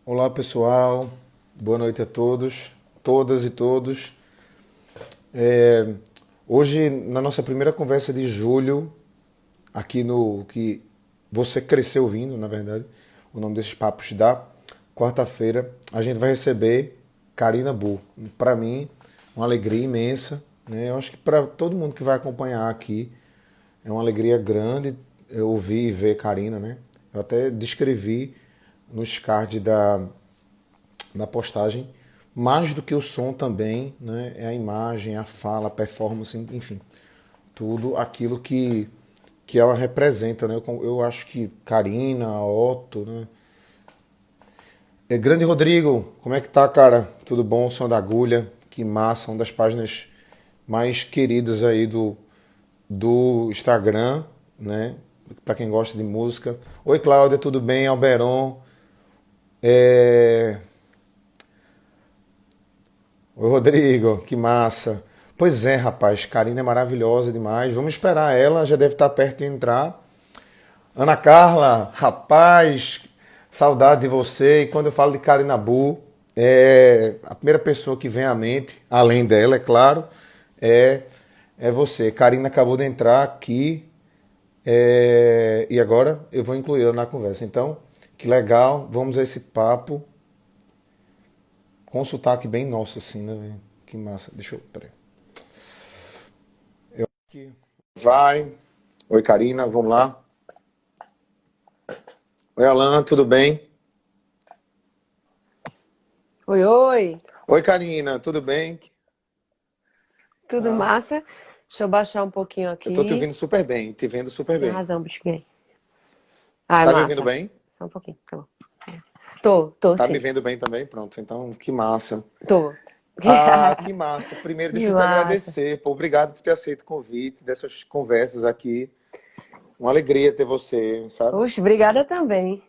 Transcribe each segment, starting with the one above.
Olá pessoal, boa noite a todos, todas e todos. Hoje, na nossa primeira conversa de julho, aqui no que você cresceu ouvindo, na verdade, o nome desses papos da quarta-feira, a gente vai receber Karina Bu. Para mim, uma alegria imensa, né? Eu acho que para todo mundo que vai acompanhar aqui, é uma alegria grande eu ouvir e ver Karina, né? Eu até descrevi nos cards na postagem, mais do que o som também, né? É a imagem, a fala, a performance, enfim, tudo aquilo que ela representa, né? Eu acho que Karina, Otto, né? Grande Rodrigo, como é que tá, cara? Tudo bom? Som da Agulha, que massa, uma das páginas mais queridas aí do Instagram, né? Para quem gosta de música. Oi, Cláudia, tudo bem? Alberon. É... Oi, Rodrigo, que massa. Pois é, rapaz, Karina é maravilhosa demais. Vamos esperar ela, já deve estar perto de entrar. Ana Carla, rapaz, saudade de você. E quando eu falo de Karina Bu, a primeira pessoa que vem à mente, além dela, é claro, é, é você. Karina acabou de entrar aqui e agora eu vou incluí-la na conversa. Então, que legal, vamos a esse papo com um sotaque bem nosso, assim, né, velho? Que massa. Deixa eu. Peraí. Vai. Oi, Karina, vamos lá. Oi, Alan, tudo bem? Oi, oi, Oi, Karina, tudo bem? tudo Ah, massa? Deixa eu baixar um pouquinho eu tô te aqui. ouvindo super bem, te vendo super Tem bem. razão, bichinho. Ai, Tá me ouvindo massa. bem? Só um pouquinho, tá bom. Tô Tá me sim. vendo bem também? Pronto, então que massa. Tô. Ah, que massa. Primeiro, Que deixa eu te massa. agradecer. Pô, obrigado por ter aceito o convite dessas conversas aqui. Uma alegria ter você, sabe? Oxe, obrigada também.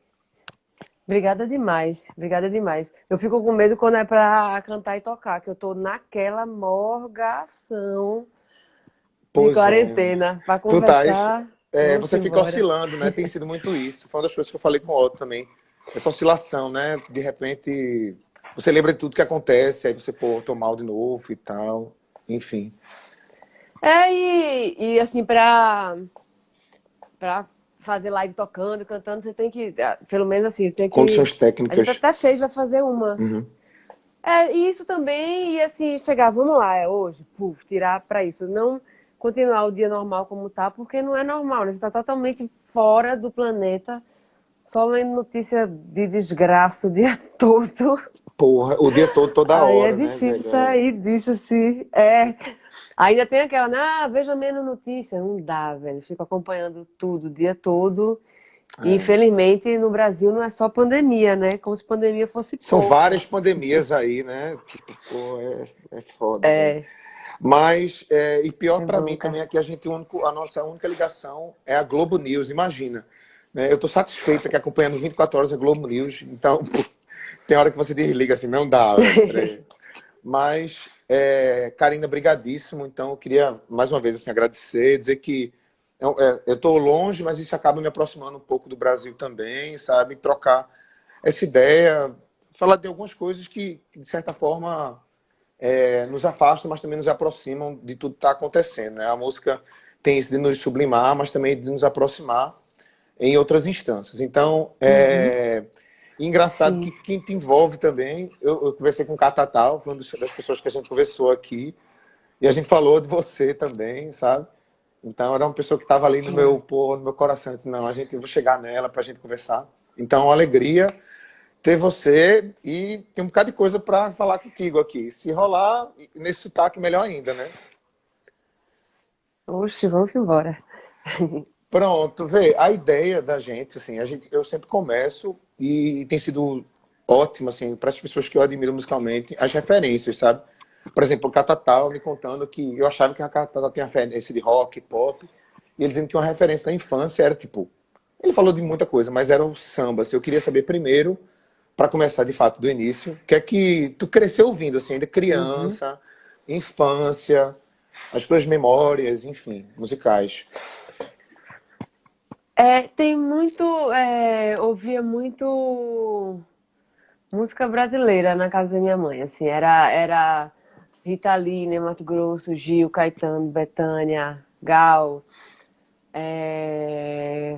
Obrigada demais. Obrigada demais. Eu fico com medo quando é pra cantar e tocar, que eu tô naquela morgação de Pois é. quarentena. Pra Tu estás. conversar, vamos Você fica embora. oscilando, né? Tem sido muito isso. Foi uma das coisas que eu falei com o Otto também. Essa oscilação, né? De repente, você lembra de tudo que acontece, aí você, pô, tô mal de novo e tal. Enfim. E assim, pra fazer live tocando, cantando, você tem que, pelo menos assim, tem que. Condições A gente técnicas. até fez, vai fazer uma. Uhum. E isso também, e assim, chegar, vamos lá, é hoje, puf, tirar pra isso. Não continuar o dia normal como tá, porque não é normal, né? Você tá totalmente fora do planeta, só lendo notícia de desgraça o dia todo. Porra, o dia todo, toda Aí é hora, né, difícil velho? sair disso, assim. Ainda tem aquela, né? Veja menos notícia. Não dá, velho. Fico acompanhando tudo o dia todo. E É. infelizmente no Brasil não é só pandemia, né? Como se pandemia fosse São pouco. várias pandemias aí, né? Tipo, pô, é foda, velho. É, Mas, e pior é pra mim bronca. também é que a nossa única ligação é a Globo News, imagina. Né? Eu tô satisfeito que acompanhando 24 horas a Globo News, então tem hora que você desliga assim, não dá, velho. Mas, Karina, brigadíssimo. Então, eu queria mais uma vez assim, agradecer, dizer que eu estou longe, mas isso acaba me aproximando um pouco do Brasil também, sabe? Trocar essa ideia, falar de algumas coisas que de certa forma, nos afastam, mas também nos aproximam de tudo que está acontecendo. Né? A música tem isso de nos sublimar, mas também de nos aproximar em outras instâncias. Então, Uhum, engraçado que sim. quem te envolve também, eu conversei com o Catatal, foi uma das pessoas que a gente conversou aqui, e a gente falou de você também, sabe? Então, era uma pessoa que estava ali no meu, Foi. pô, no meu coração. Eu disse, não, eu vou chegar nela para a gente conversar. Então, uma alegria ter você e tem um bocado de coisa para falar contigo aqui. Se rolar, nesse sotaque, melhor ainda, né? Oxe, vamos embora. Pronto, vê, a ideia da gente, assim, eu sempre começo e tem sido ótimo, assim, para as pessoas que eu admiro musicalmente, as referências, sabe? Por exemplo, o Catatal me contando que eu achava que a Catatal tinha referência de rock, pop, e ele dizendo que uma referência da infância era tipo. Ele falou de muita coisa, mas era o samba. Assim, eu queria saber primeiro, para começar de fato do início, o que é que tu cresceu ouvindo, assim, ainda Uhum. criança, infância, as tuas memórias, enfim, musicais. Tem muito. Ouvia muito. Música brasileira na casa da minha mãe, assim, era Rita Lee, né, Mato Grosso, Gil, Caetano, Bethânia, Gal,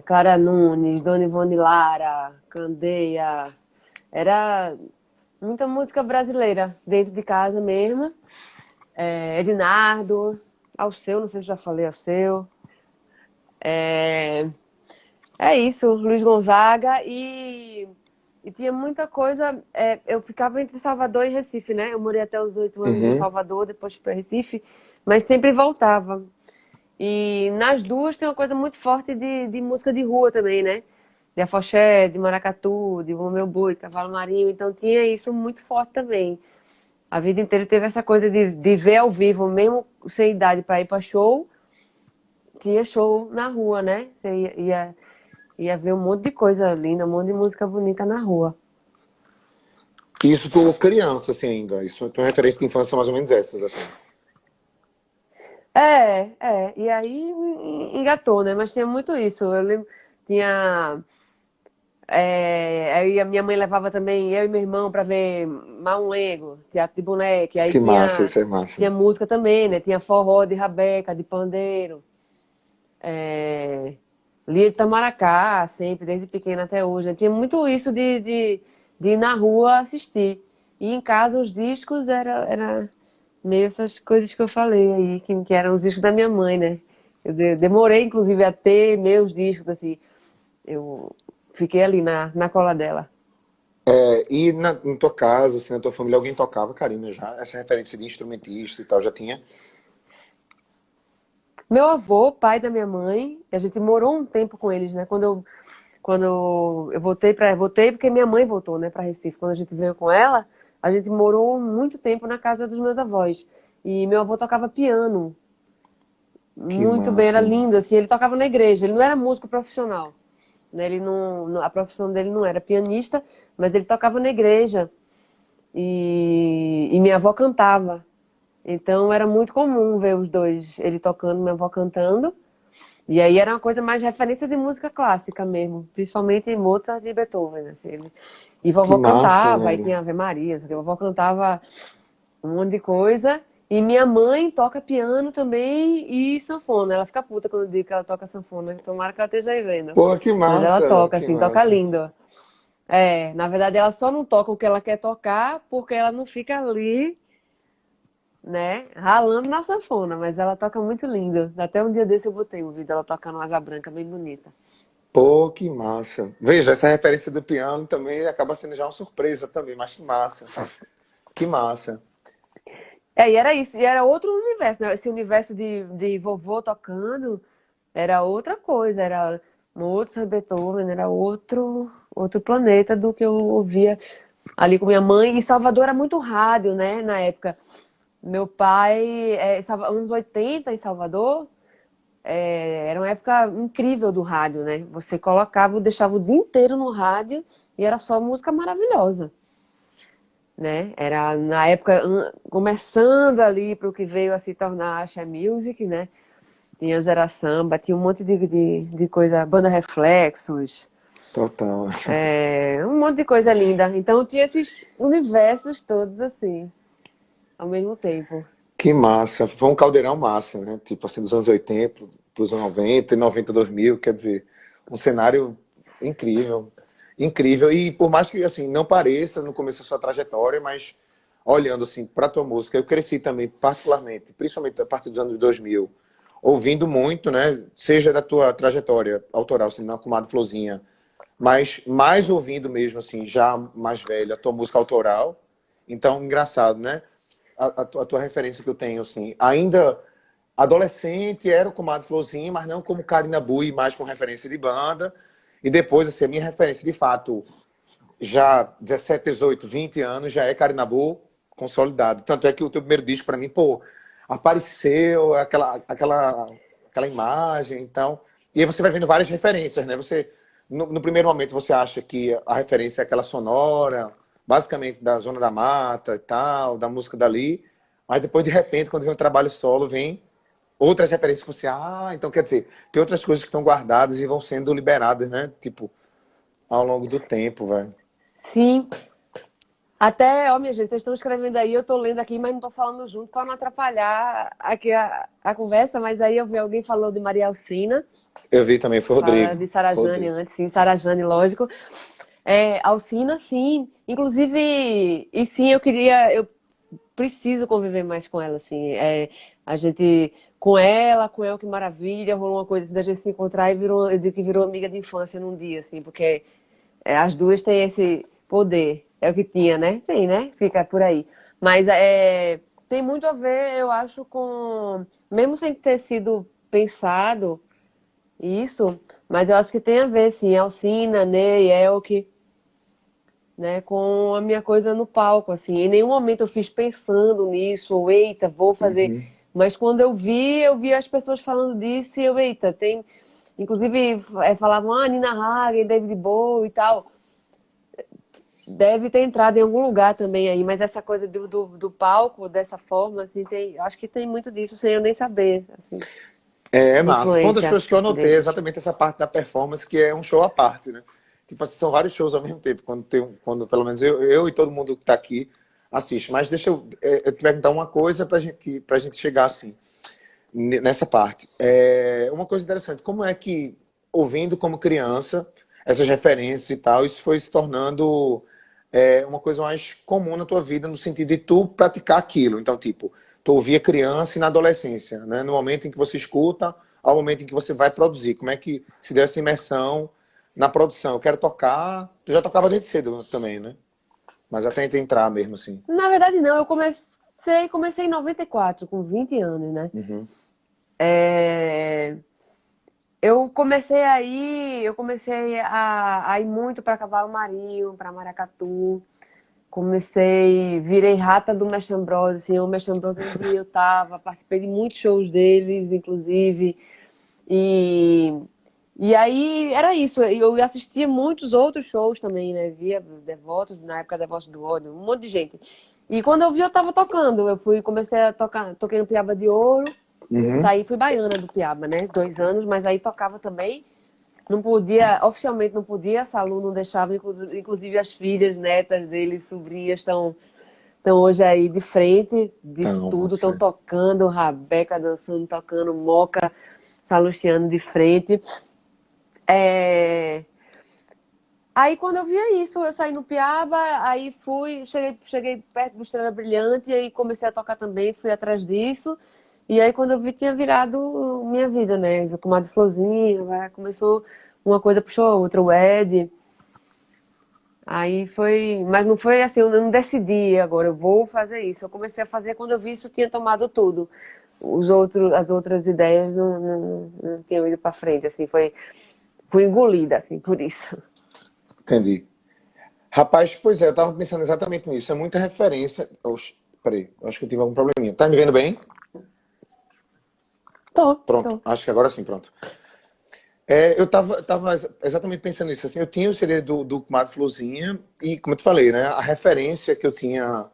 Clara Nunes, Dona Ivone Lara, Candeia. Era muita música brasileira, dentro de casa mesmo. Ednardo, Alceu, não sei se já falei Alceu. É, é isso, Luiz Gonzaga e tinha muita coisa. Eu ficava entre Salvador e Recife, né? Eu morei até os 8 anos em Uhum. Salvador, depois fui para Recife, mas sempre voltava. E nas duas tem uma coisa muito forte de música de rua também, né? De afoxé, de maracatu, de o meu boi, cavalo marinho. Então tinha isso muito forte também. A vida inteira teve essa coisa de ver ao vivo, mesmo sem idade para ir para show, tinha show na rua, né? Você ia ver um monte de coisa linda, um monte de música bonita na rua. Isso tu criança, assim, ainda. Isso, tua referência de infância são mais ou menos essas, assim. E aí engatou, né? Mas tinha muito isso. Eu lembro, tinha. Aí a minha mãe levava também eu e meu irmão para ver Maunego, teatro de boneca. E aí Que massa, tinha, isso é massa. tinha música também, né? Tinha forró de rabeca, de pandeiro. É, Lia de Tamaracá, sempre, desde pequena até hoje, né? Tinha muito isso de ir na rua assistir. E em casa os discos era meio essas coisas que eu falei aí, que eram os discos da minha mãe, né? Eu demorei, inclusive, a ter meus discos, assim. Eu fiquei ali na cola dela. E em tua casa, assim, na tua família, alguém tocava, Karina, já? Essa referência de instrumentista e tal, já tinha? Meu avô, pai da minha mãe, a gente morou um tempo com eles, né? Quando eu voltei porque minha mãe voltou, né, para Recife. Quando a gente veio com ela, a gente morou muito tempo na casa dos meus avós. E meu avô tocava piano Que muito bem, era massa. lindo, assim. Ele tocava na igreja, ele não era músico profissional, né? Ele a profissão dele não era pianista, mas ele tocava na igreja. E minha avó cantava. Então era muito comum ver os dois, ele tocando, minha avó cantando. E aí era uma coisa mais referência de música clássica mesmo, principalmente Mozart e Beethoven, assim. E Que vovó massa, cantava, aí velho. tinha Ave Maria, assim, vovó cantava um monte de coisa. E minha mãe toca piano também e sanfona. Ela fica puta quando eu digo que ela toca sanfona. Tomara que ela esteja aí vendo. Pô, que Mas ela massa, velho. toca, Que assim, toca massa. lindo. Na verdade ela só não toca o que ela quer tocar porque ela não fica ali, né, ralando na sanfona. Mas ela toca muito lindo. Até um dia desse eu botei um vídeo dela tocando uma asa branca bem bonita. Pô, que massa. Veja, essa referência do piano também acaba sendo já uma surpresa também, mas que massa. Que massa. E era isso, e era outro universo, né? Esse universo de vovô tocando era outra coisa, era um outro Beethoven, era outro planeta do que eu ouvia ali com minha mãe. E Salvador era muito rádio, né? Na época. Meu pai, anos 80 em Salvador, era uma época incrível do rádio, né? Você colocava, deixava o dia inteiro no rádio e era só música maravilhosa, né? Era na época começando ali para o que veio a se tornar Axé Music, né? Tinha Gera Samba, tinha um monte de coisa, Banda Reflexos, Total. um monte de coisa linda. Então tinha esses universos todos assim, ao mesmo tempo. Que massa. Foi um caldeirão massa, né? Tipo assim, dos anos 80 para os anos 90 e 90, 2000, quer dizer, um cenário incrível. Incrível. E por mais que assim não pareça no começo da sua trajetória, mas olhando assim para tua música, eu cresci também particularmente, principalmente a partir dos anos 2000, ouvindo muito, né? Seja da tua trajetória autoral, assim, na Comadre Florzinha, mas mais ouvindo mesmo assim, já mais velho, a tua música autoral. Então, engraçado, né? A tua referência que eu tenho, assim, ainda adolescente, era o Comadre Florzinha, mas não como Karina Bui, mais com referência de banda. E depois, assim, a minha referência, de fato, já 17, 18, 20 anos, já é Karina Bu, consolidado. Tanto é que o teu primeiro disco, para mim, pô, apareceu aquela imagem, então. E aí você vai vendo várias referências, né? Você, no primeiro momento, você acha que a referência é aquela sonora, basicamente da Zona da Mata e tal, da música dali, mas depois, de repente, quando vem o trabalho solo, vem outras referências que você, então quer dizer, tem outras coisas que estão guardadas e vão sendo liberadas, né? Tipo, ao longo do tempo, velho. Sim, Até, ó, minha gente, vocês estão escrevendo aí, eu tô lendo aqui, mas não tô falando junto para não atrapalhar aqui a conversa, mas aí eu vi alguém falou de Maria Alcina, Eu vi também, foi fala Rodrigo. de Sarajane Rodrigo. antes, sim, Sarajane, lógico. É, Alcina, sim. Inclusive, e sim, eu preciso conviver mais com ela, assim. É, a gente, com ela, que maravilha, rolou uma coisa assim, da gente se encontrar e virou, eu digo que virou amiga de infância num dia, assim, porque as duas têm esse poder. É o que tinha, né? Tem, né? Fica por aí. Mas tem muito a ver, eu acho, com. Mesmo sem ter sido pensado isso, mas eu acho que tem a ver, sim, Alcina, Ney, Elke, né? Com a minha coisa no palco, assim. Em nenhum momento eu fiz pensando nisso, ou eita, vou fazer. Uhum. Mas quando eu vi as pessoas falando disso e eu, eita, tem. Inclusive, falavam, Nina Hagen, David Bowie e tal. Deve ter entrado em algum lugar também aí, mas essa coisa do palco, dessa forma, assim, tem, acho que tem muito disso, sem eu nem saber, assim, É de massa. Foi uma das influência coisas que eu anotei, deles. exatamente essa parte da performance, que é um show à parte, né? Tipo assim, são vários shows ao mesmo tempo, quando pelo menos eu e todo mundo que está aqui assiste. Mas deixa eu te perguntar uma coisa pra gente chegar assim, nessa parte. Uma coisa interessante, como é que, ouvindo como criança, essas referências e tal, isso foi se tornando uma coisa mais comum na tua vida, no sentido de tu praticar aquilo. Então, tipo, tu ouvia criança e na adolescência, né? No momento em que você escuta, ao momento em que você vai produzir. Como é que se deu essa imersão na produção? Eu quero tocar. Tu já tocava desde cedo também, né? Mas até entrar mesmo assim. Na verdade, não, comecei em 94, com 20 anos, né? Uhum. É, eu comecei a ir muito para Cavalo Marinho, para Maracatu. Virei rata do Mestre Ambrosio, assim, o Mestre Ambrosio onde eu tava, participei de muitos shows deles, inclusive. E, e aí era isso. Eu assistia muitos outros shows também, né? Via Devotos, na época Devotos do Ódio, um monte de gente. E quando eu vi, eu tava tocando. Comecei a tocar, toquei no Piaba de Ouro, Uhum. fui baiana do Piaba, né? 2 anos, mas aí tocava também. Não podia, oficialmente não podia, a Salu não deixava, inclusive as filhas, netas dele, sobrinhas estão hoje aí de frente disso Então, tudo, pode estão ser. tocando, Rabeca dançando, tocando, Moca, Salustiano de frente. É, Aí quando eu via isso, eu saí no Piaba, aí cheguei perto do Estrela Brilhante, e aí comecei a tocar também, fui atrás disso. E aí quando eu vi, tinha virado minha vida, né? Comadre Florzinha, começou uma coisa puxou a outra, o Ed. Aí foi, mas não foi assim, eu não decidi agora, eu vou fazer isso. Eu comecei a fazer quando eu vi isso tinha tomado tudo. As outras ideias não tinham ido para frente, assim, fui engolida, assim, por isso. Entendi. Rapaz, pois é, eu tava pensando exatamente nisso. É muita referência. Oxe, peraí, eu acho que eu tive algum probleminha. Tá me vendo bem? Pronto, Tô. acho que agora sim, pronto. Eu tava exatamente pensando nisso. Assim, eu tinha o CD do Mato Florzinha e, como eu te falei, né, a referência que eu tinha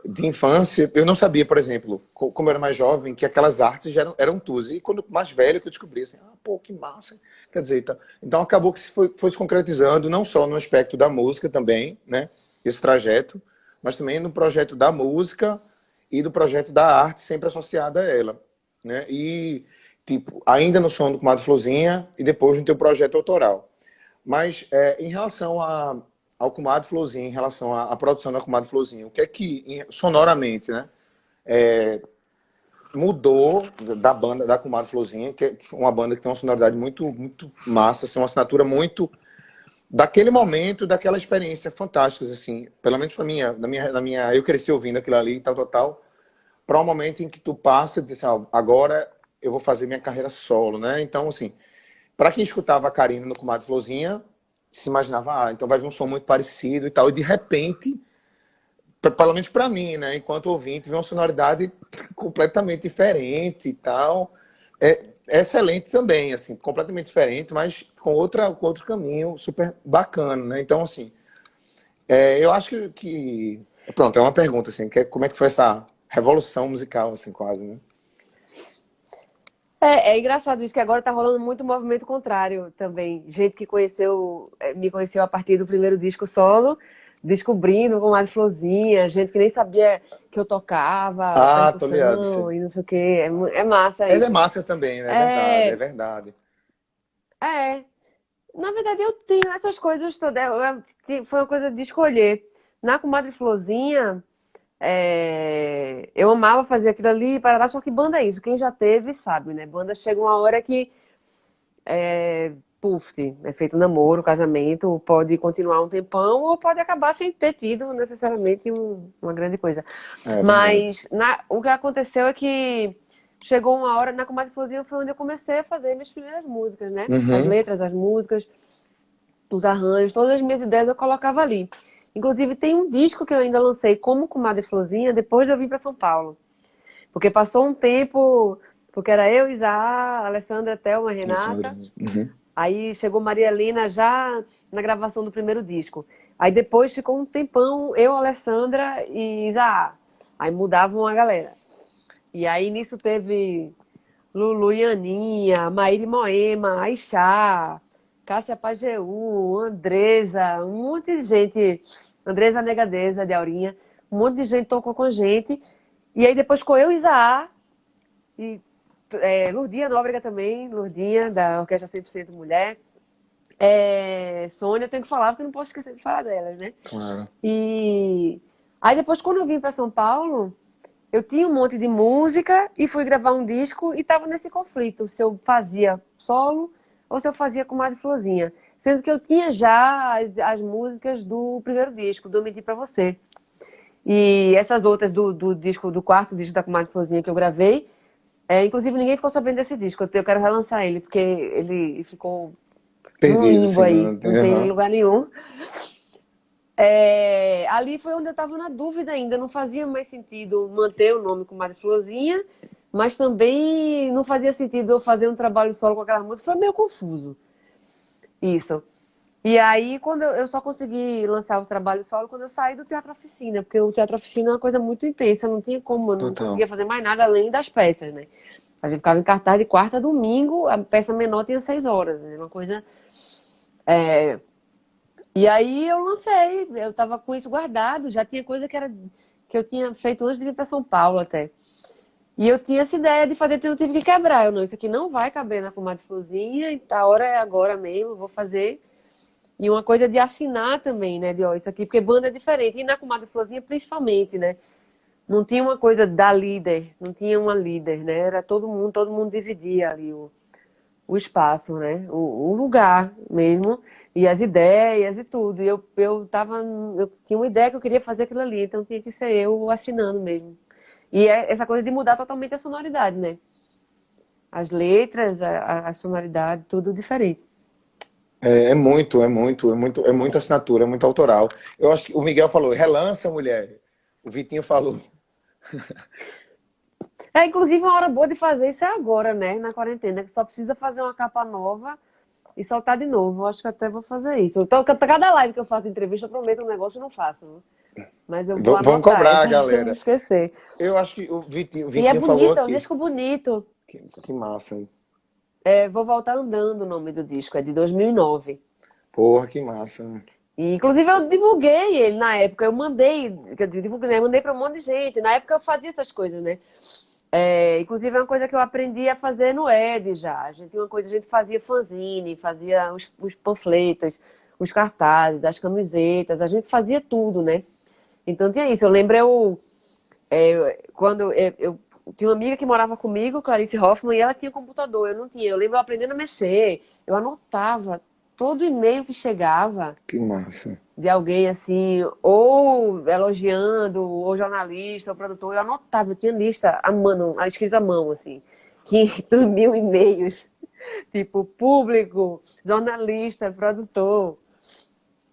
de infância, eu não sabia, por exemplo, como eu era mais jovem, que aquelas artes já eram tuas. E quando mais velho que eu descobri, assim, pô, que massa. Quer dizer, então acabou que foi se concretizando, não só no aspecto da música também, né, esse trajeto, mas também no projeto da música e do projeto da arte sempre associada a ela, né? E, tipo, ainda no som do Comadre Florzinha e depois no teu projeto autoral. Mas em relação ao Comadre Florzinha, em relação à produção da Comadre Florzinha, o que é que, sonoramente, né, mudou da banda da Comadre Florzinha, que é uma banda que tem uma sonoridade muito, muito massa, assim, uma assinatura muito daquele momento, daquela experiência fantástica, assim, pelo menos para mim, eu cresci ouvindo aquilo ali, tal, tal, tal, para um momento em que tu passa e diz assim, agora eu vou fazer minha carreira solo, né? Então, assim, para quem escutava a Karina no Comadre Florzinha, se imaginava, então vai vir um som muito parecido e tal, e de repente, pelo menos para mim, né, enquanto ouvinte, vem uma sonoridade completamente diferente e tal. É excelente também, assim, completamente diferente, mas com outro caminho super bacana, né? Então, assim, eu acho pronto, é uma pergunta, assim, como é que foi essa revolução musical, assim, quase, né? É engraçado isso, que agora tá rolando muito movimento contrário também. Gente que me conheceu a partir do primeiro disco solo, descobrindo com a florzinha, gente que nem sabia que eu tocava Ah, tô ligado. percussão e não sei o quê. É massa Mas é isso. massa também, né? É verdade, é É, verdade. é. Na verdade, eu tenho essas coisas todas. Foi uma coisa de escolher. Na Comadre Florzinha, eu amava fazer aquilo ali, parará, só que banda é isso. Quem já teve sabe, né? Banda chega uma hora que puf, é feito namoro, casamento, pode continuar um tempão ou pode acabar sem ter tido necessariamente uma grande coisa. É verdade. Mas o que aconteceu é que chegou uma hora, na Comadre Florzinha foi onde eu comecei a fazer minhas primeiras músicas, né? As Uhum. letras, as músicas, os arranjos, todas as minhas ideias eu colocava ali. Inclusive, tem um disco que eu ainda lancei como Comadre Florzinha depois de eu vir para São Paulo. Porque passou um tempo, porque era eu, Isaá, Alessandra, Thelma, Alessandra. Renata. Uhum. Aí chegou Maria Helena já na gravação do primeiro disco. Aí depois ficou um tempão eu, Alessandra e Isaá. Aí mudavam a galera. E aí nisso teve Lulu e Aninha, Maíra e Moema, Aixá, Cássia Pajeú, Andresa, um monte de gente. Andresa Negadeza, de Aurinha. Um monte de gente tocou com a gente. E aí depois ficou eu e Isaá. E Lurdinha Nóbrega também, Lurdinha, da Orquestra 100% Mulher. Sônia, eu tenho que falar porque eu não posso esquecer de falar delas, né? Claro. E aí depois, quando eu vim para São Paulo, eu tinha um monte de música e fui gravar um disco e estava nesse conflito, se eu fazia solo ou se eu fazia com mais Florzinha. Sendo que eu tinha já as músicas do primeiro disco, do Eu Menti Pra Você. E essas outras do disco, do quarto disco da Comadre Florzinha que eu gravei, inclusive ninguém ficou sabendo desse disco. Eu quero relançar ele, porque ele ficou num Perdido, limbo assim, aí, não tem. não tem em Aham. lugar nenhum. Ali foi onde eu estava na dúvida ainda, não fazia mais sentido manter o nome com Comadre Florzinha, mas também não fazia sentido eu fazer um trabalho solo com aquela música, foi meio confuso isso. E aí, quando eu só consegui lançar o trabalho solo quando eu saí do Teatro Oficina, porque o Teatro Oficina é uma coisa muito intensa, não tinha como, eu não Total. conseguia fazer mais nada além das peças, né? A gente ficava em cartaz de quarta a domingo, a peça menor tinha 6 horas, né? Uma coisa. E aí eu lancei, eu tava com isso guardado, já tinha coisa que eu tinha feito antes de vir para São Paulo até. E eu tinha essa ideia de fazer, então eu tive que quebrar. Eu não, isso aqui não vai caber na Comadre Florzinha, e a hora é agora mesmo, vou fazer. E uma coisa de assinar também, né? De ó, isso aqui, porque banda é diferente. E na Comadre Florzinha, principalmente, né? Não tinha uma coisa da líder, não tinha uma líder, né? Era todo mundo dividia ali o espaço, né? O lugar mesmo, e as ideias e tudo. E eu tinha uma ideia que eu queria fazer aquilo ali, então tinha que ser eu assinando mesmo. E é essa coisa de mudar totalmente a sonoridade, né? As letras, a sonoridade, tudo diferente. É muita assinatura, é muito autoral. Eu acho que o Miguel falou, relança, mulher. O Vitinho falou. Inclusive, uma hora boa de fazer isso é agora, né? Na quarentena, que só precisa fazer uma capa nova e soltar de novo. Eu acho que até vou fazer isso. Então, cada live que eu faço entrevista, eu prometo um negócio e não faço, né? Mas eu vou Vamos anotar cobrar, essa pra não galera. esquecer. Eu acho que o E é Vitinho falou bonito, é um aqui. disco bonito. Que massa, hein? Vou voltar andando o nome do disco, é de 2009. Porra, que massa. E, inclusive, eu divulguei ele na época. Eu mandei, que eu divulguei, né? Mandei para um monte de gente. Na época eu fazia essas coisas, né? Inclusive, é uma coisa que eu aprendi a fazer no Ed já. A gente fazia fanzine, fazia os panfletos, os cartazes, as camisetas, a gente fazia tudo, né? Então tinha isso. Eu lembro quando eu tinha uma amiga que morava comigo, Clarice Hoffman, e ela tinha computador, eu não tinha. Eu lembro eu aprendendo a mexer, eu anotava todo e-mail que chegava Que massa. de alguém assim, ou elogiando, ou jornalista, ou produtor, eu anotava, eu tinha lista à mão, escrita à mão, assim, 500 mil e-mails, tipo, público, jornalista, produtor.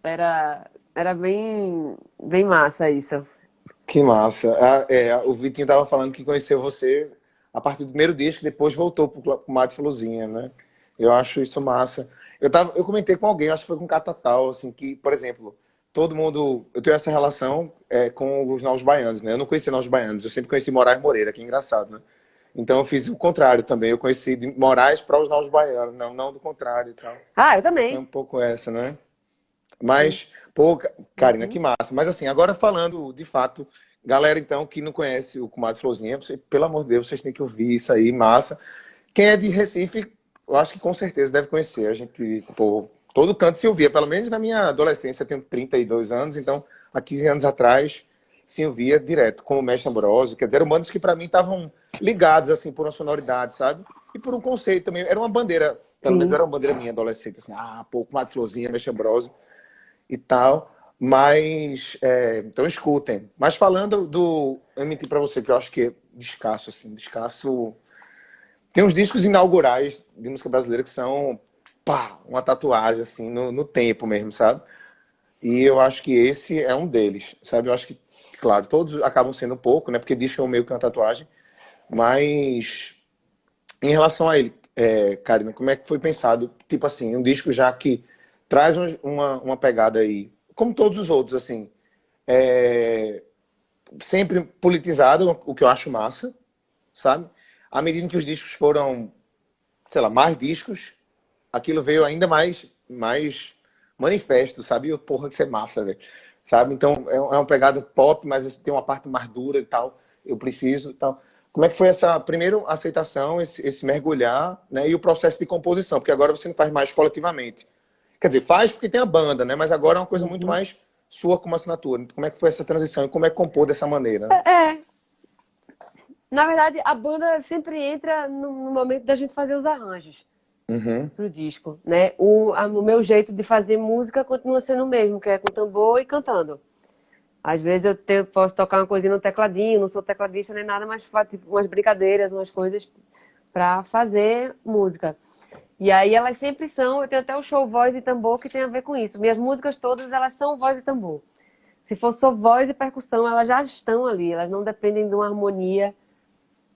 Era bem massa isso. Que massa. O Vitinho tava falando que conheceu você a partir do primeiro disco, depois voltou pro Mato Fluzinha, né? Eu acho isso massa. Eu comentei com alguém, acho que foi com o Catatal, assim, que, por exemplo, todo mundo. Eu tenho essa relação com os Novos Baianos, né? Eu não conheci Novos Baianos, eu sempre conheci Moraes Moreira, que é engraçado, né? Então eu fiz o contrário também. Eu conheci de Moraes para os Novos Baianos, não do contrário e tal. Ah, eu É também. um pouco essa, né? Sim. Mas, pô, Karina, que Uhum. massa. Mas assim, agora falando de fato, galera então que não conhece o Comadre Florzinha, você, pelo amor de Deus, vocês têm que ouvir isso aí, massa. Quem é de Recife, eu acho que com certeza deve conhecer. A gente, pô, todo canto se ouvia, pelo menos na minha adolescência, eu tenho 32 anos, então há 15 anos atrás se ouvia direto com o Mestre Ambrosio, quer dizer, eram bandas que para mim estavam ligados assim por uma sonoridade, sabe? E por um conceito também, era uma bandeira, pelo menos Sim. era uma bandeira minha adolescente, assim, pô, Comadre Florzinha, Mestre Ambrosio e tal. Mas, então escutem. Mas falando do, eu menti para você, que eu acho que é descasso, assim, descasso. Tem uns discos inaugurais de música brasileira que são, pá, uma tatuagem, assim, no tempo mesmo, sabe? E eu acho que esse é um deles, sabe? Eu acho que, claro, todos acabam sendo um pouco, né? Porque disco é meio que uma tatuagem. Mas, em relação a ele, Karina, como é que foi pensado? Tipo assim, um disco já que traz uma pegada aí, como todos os outros, assim, é, sempre politizado, o que eu acho massa, sabe? À medida que os discos foram, sei lá, mais discos, aquilo veio ainda mais manifesto, sabe? E, porra, que isso é massa, velho. Sabe? Então, é uma pegada pop, mas assim, tem uma parte mais dura e tal. Eu preciso e tal. Como é que foi essa, primeiro, aceitação, esse mergulhar, né? E o processo de composição? Porque agora você não faz mais coletivamente. Quer dizer, faz porque tem a banda, né? Mas agora é uma coisa muito Uhum. mais sua como assinatura. Como é que foi essa transição e como é que compor dessa maneira, né? É, na verdade, a banda sempre entra no momento da gente fazer os arranjos Uhum. pro disco, né? O meu jeito de fazer música continua sendo o mesmo, que é com tambor e cantando. Às vezes posso tocar uma coisinha no tecladinho, não sou tecladista nem nada, mas faço tipo, umas brincadeiras, umas coisas para fazer música. E aí elas sempre são, eu tenho até o show voz e tambor que tem a ver com isso. Minhas músicas todas, elas são voz e tambor. Se for só voz e percussão, elas já estão ali, elas não dependem de uma harmonia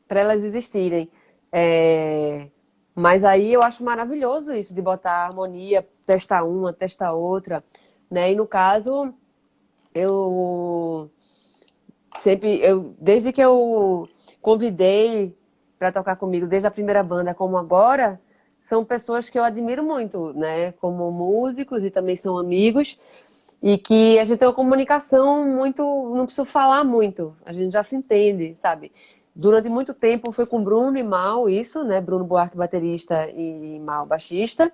para elas existirem. É, mas aí eu acho maravilhoso isso de botar harmonia, testar uma, testar outra, né? E no caso, eu desde que eu convidei para tocar comigo, desde a primeira banda como agora, são pessoas que eu admiro muito, né? Como músicos e também são amigos. E que a gente tem uma comunicação muito. Não preciso falar muito, a gente já se entende, sabe? Durante muito tempo foi com Bruno e Mal, isso, né? Bruno Buarque, baterista, e Mal, baixista,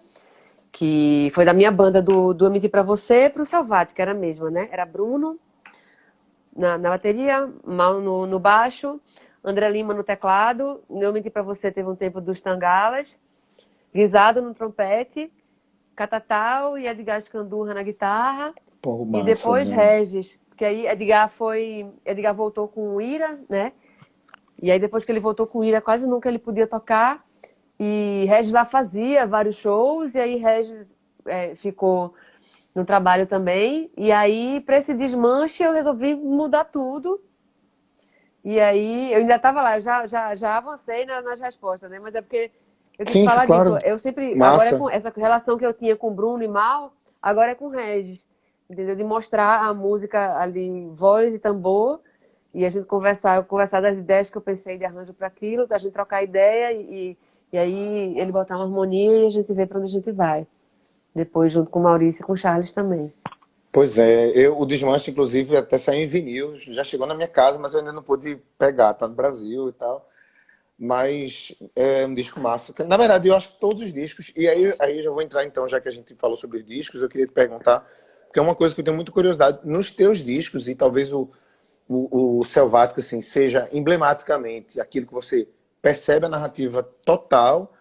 que foi da minha banda do Eu Menti Pra Você pro Salvati, que era a mesma, né? Era Bruno na bateria, Mal no baixo, André Lima no teclado, Eu Menti Pra Você teve um tempo dos Tangalas, Guisado no trompete, Catatal e Edgar Escandurra na guitarra, Pô, e massa, depois velho. Regis, porque aí Edgar voltou com o Ira, né? E aí depois que ele voltou com o Ira, quase nunca ele podia tocar. E Regis lá fazia vários shows, e aí Regis ficou no trabalho também. E aí, para esse desmanche, eu resolvi mudar tudo. E aí, eu ainda estava lá, eu já avancei nas respostas, né? Mas é porque eu quis Sim, falar disso. claro. Eu sempre, agora é Massa. com essa relação que eu tinha com Bruno e Mal, agora é com Regis, entendeu? De mostrar a música ali, voz e tambor, e a gente conversar das ideias que eu pensei de arranjo para aquilo, a gente trocar ideia e aí ele botar uma harmonia e a gente vê para onde a gente vai. Depois, junto com o Maurício e com o Charles também. Pois é, o Desmanche, inclusive, até saiu em vinil, já chegou na minha casa, mas eu ainda não pude pegar, tá no Brasil e tal. Mas é um disco massa. Na verdade, eu acho que todos os discos, e aí eu já vou entrar então, já que a gente falou sobre os discos, eu queria te perguntar, porque é uma coisa que eu tenho muita curiosidade, nos teus discos, e talvez o Selvática, assim, seja emblematicamente aquilo que você percebe a narrativa total,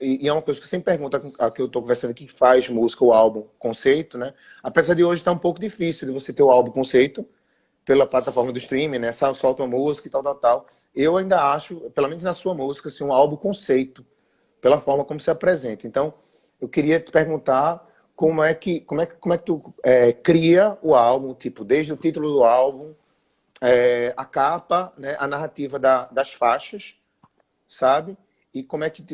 e é uma coisa que eu sempre pergunto a que eu estou conversando aqui, que faz música, o álbum conceito, né? Apesar de hoje estar um pouco difícil de você ter o álbum conceito pela plataforma do streaming, né? Solta uma música e tal, tal, tal. Eu ainda acho, pelo menos na sua música, assim, um álbum conceito, pela forma como se apresenta. Então, eu queria te perguntar como é que tu cria o álbum, tipo, desde o título do álbum, a capa, né, a narrativa das faixas, sabe? E como é que.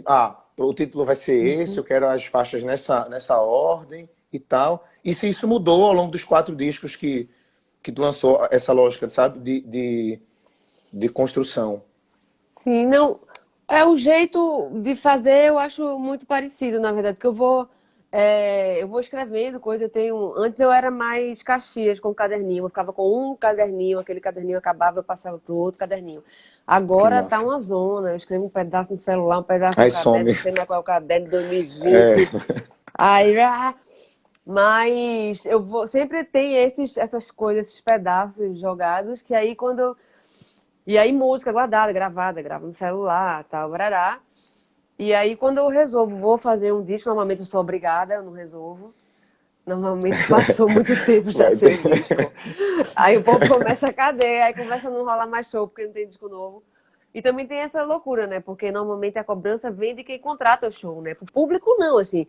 O título vai ser esse, Uhum. eu quero as faixas nessa ordem e tal. E se isso mudou ao longo dos 4 discos que tu lançou, essa lógica, sabe? De construção. Sim, não. É o jeito de fazer, eu acho muito parecido, na verdade, que eu vou. Eu vou escrevendo coisa, eu tenho. Antes eu era mais Caxias com caderninho. Eu ficava com um caderninho, aquele caderninho acabava, eu passava pro outro caderninho. Que Agora tá massa. uma zona. Eu escrevo um pedaço no celular, um pedaço no Aí caderno, some. não sei mais qual é o caderno de É, 2020. Aí, mas eu vou. Sempre tem essas coisas, esses pedaços jogados, que aí quando. E aí música guardada, gravada, gravo no celular, tal, barará. E aí, quando eu resolvo, vou fazer um disco, normalmente eu sou obrigada, eu não resolvo. Normalmente passou muito tempo já vai sem ter. o disco. Aí o povo começa a cadê, aí começa a não rolar mais show porque não tem disco novo. E também tem essa loucura, né? Porque normalmente a cobrança vem de quem contrata o show, né? Pro público, não, assim.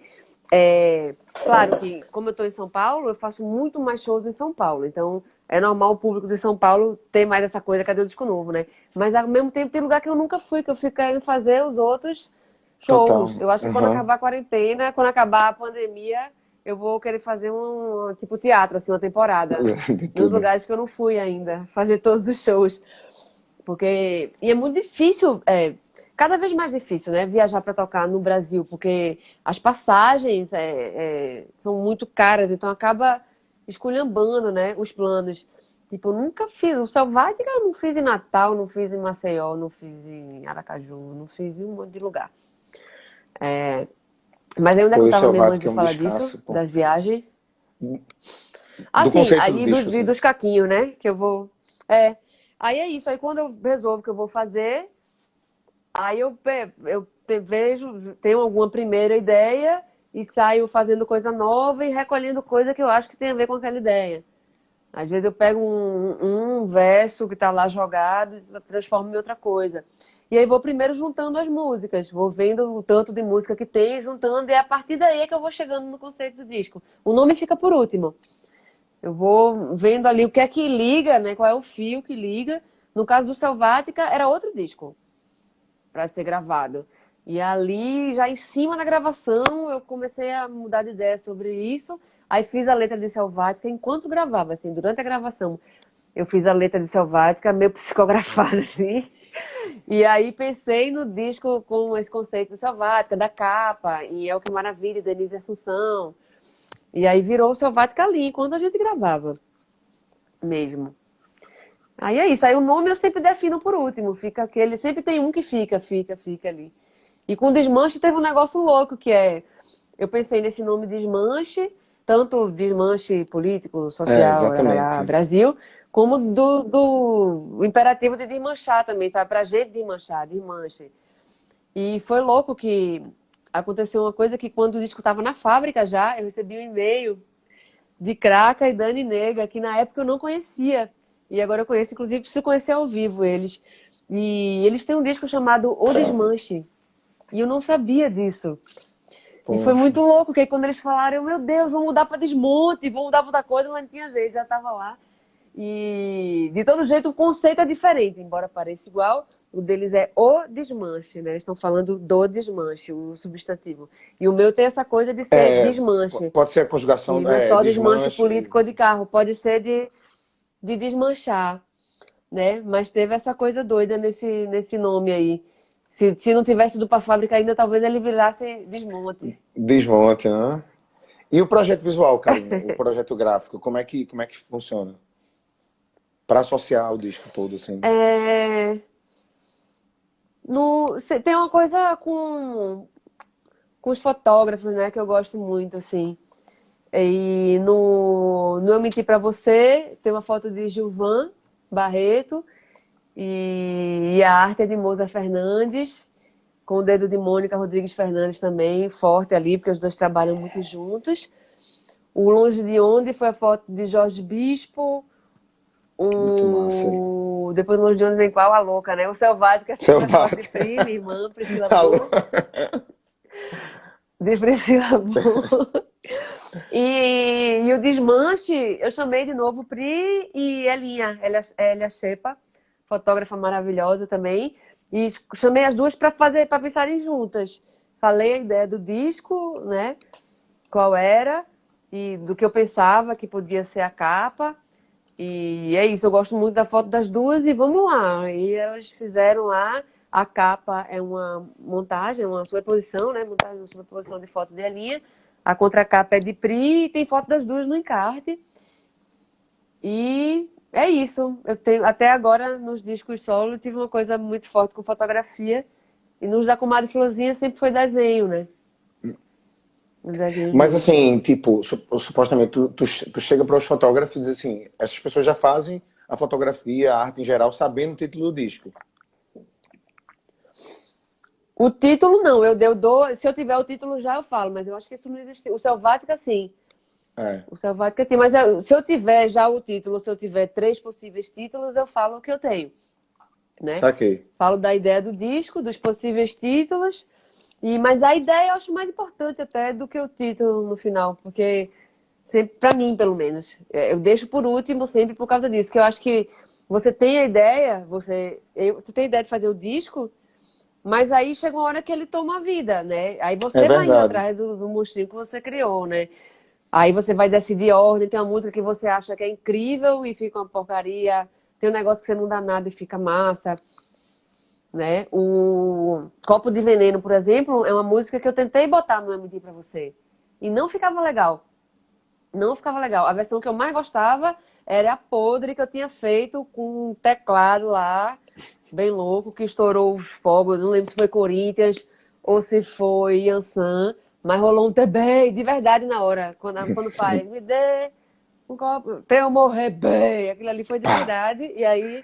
Claro que, como eu estou em São Paulo, eu faço muito mais shows em São Paulo. Então, é normal o público de São Paulo ter mais essa coisa, cadê o disco novo, né? Mas, ao mesmo tempo, tem lugar que eu nunca fui, que eu fico querendo fazer os outros shows. Total. Eu acho que quando Aham. acabar a quarentena, quando acabar a pandemia, eu vou querer fazer um tipo teatro, assim, uma temporada. De Nos tudo. lugares que eu não fui ainda, fazer todos os shows. Porque. E é muito difícil, cada vez mais difícil, né? Viajar para tocar no Brasil, porque as passagens são muito caras, então acaba esculhambando, né? Os planos. Tipo, eu nunca fiz. O Selvática eu não fiz em Natal, não fiz em Maceió, não fiz em Aracaju, não fiz em um monte de lugar. Mas aí onde é que Pô, eu e o tava mesmo antes Selvático de é um falar disso? descasso, pô. Das viagens? Ah, Do sim, conceito do aí disco, assim. dos caquinhos, né? Que eu vou. É. Aí é isso. Aí quando eu resolvo que eu vou fazer, aí vejo, tenho alguma primeira ideia e saio fazendo coisa nova e recolhendo coisa que eu acho que tem a ver com aquela ideia. Às vezes eu pego um verso que está lá jogado e transformo em outra coisa. E aí vou primeiro juntando as músicas, vou vendo o tanto de música que tem, juntando, e é a partir daí é que eu vou chegando no conceito do disco. O nome fica por último. Eu vou vendo ali o que é que liga, né? Qual é o fio que liga. No caso do Selvática, era outro disco para ser gravado. E ali, já em cima da gravação, eu comecei a mudar de ideia sobre isso. Aí fiz a letra de Selvática enquanto gravava, assim, durante a gravação. Eu fiz a letra de Selvática, meio psicografada, assim. E aí pensei no disco com esse conceito de Selvática, da capa, e É o Que Maravilha, Denise Assunção. E aí virou o Selvática ali, enquanto a gente gravava mesmo. Aí é isso. Aí o nome eu sempre defino por último. Fica aquele. Sempre tem um que fica ali. E com desmanche teve um negócio louco que é. Eu pensei nesse nome desmanche, tanto desmanche político, É, social, rarará, exatamente. Brasil, como do imperativo de desmanchar também, sabe? Pra gente desmanchar, desmanche. E foi louco que aconteceu uma coisa que quando o disco estava na fábrica já, eu recebi um e-mail de Kraka e Dani Nega, que na época eu não conhecia. E agora eu conheço, inclusive, preciso conhecer ao vivo eles. E eles têm um disco chamado O Desmanche. E eu não sabia disso. E foi Poxa. muito louco, porque aí quando eles falaram, meu Deus, vamos mudar para Desmonte, vamos mudar para outra coisa, mas não tinha jeito, já estava lá. E de todo jeito o conceito é diferente, embora pareça igual. O deles é o desmanche, né? Eles estão falando do desmanche, o substantivo. E o meu tem essa coisa de ser É, desmanche, pode ser a conjugação, que não é só desmanche desmanche. político ou de carro, pode ser de desmanchar, né? Mas teve essa coisa doida nesse nome aí. Se não tivesse ido para a fábrica ainda, talvez ele virasse desmonte. Desmonte, né? E o projeto visual, Karina? O projeto gráfico, como é que funciona? Para associar o disco todo, assim. É, tem uma coisa com os fotógrafos, né, que eu gosto muito, assim. E no Eu Menti Pra Você, tem uma foto de Gilvan Barreto e a arte é de Moza Fernandes, com o dedo de Mônica Rodrigues Fernandes também, forte ali, porque os dois trabalham muito juntos. O Longe de Onde foi a foto de Jorge Bispo. Que massa aí. Depois do Longe de Onde vem qual? A Louca, né? O Selvática foi a foto de Selvagem. prima, irmã, Priscila Alô? Bloom. De Priscila Bloom. E o Desmanche, eu chamei de novo Pri e Elia Shepa, fotógrafa maravilhosa também. E chamei as duas para pensarem juntas. Falei a ideia do disco, né? Qual era, e do que eu pensava que podia ser a capa. E é isso, eu gosto muito da foto das duas e vamos lá. E elas fizeram lá, a capa é uma montagem, uma sobreposição, né? Montagem, uma sobreposição de foto de Elinha. A contracapa é de Pri e tem foto das duas no encarte. E é isso. Eu tenho, até agora, nos discos solo, eu tive uma coisa muito forte com fotografia. E nos da Comadre Florzinha sempre foi desenho, né? Os desenhos Mas mesmo. assim, tipo, supostamente tu chega para os fotógrafos e diz assim, essas pessoas já fazem a fotografia, a arte em geral, sabendo o título do disco. O título não, eu dou. Se eu tiver o título já eu falo, mas eu acho que isso não existe. O Selvática, sim. É, O Selvática tem, mas se eu tiver já o título, se eu tiver três possíveis títulos, eu falo o que eu tenho, né? saquei. Falo da ideia do disco, dos possíveis títulos, mas a ideia eu acho mais importante até do que o título no final, porque sempre, para mim, pelo menos, eu deixo por último sempre por causa disso, que eu acho que você tem a ideia, você tem a ideia de fazer o disco, mas aí chega uma hora que ele toma vida, né? Aí É você vai indo verdade. atrás do monstrinho que você criou, né? Aí você vai decidir a ordem, tem uma música que você acha que é incrível e fica uma porcaria, tem um negócio que você não dá nada e fica massa, né? O Copo de Veneno, por exemplo, é uma música que eu tentei botar no MD pra você e não ficava legal. Não ficava legal. A versão que eu mais gostava era a podre que eu tinha feito com um teclado lá, bem louco, que estourou os fogos. Não lembro se foi Corinthians ou se foi Yansan, mas rolou um também, de verdade, na hora. Quando o pai me dê um copo, pra eu morrer bem. Aquilo ali foi de Pá! verdade. E aí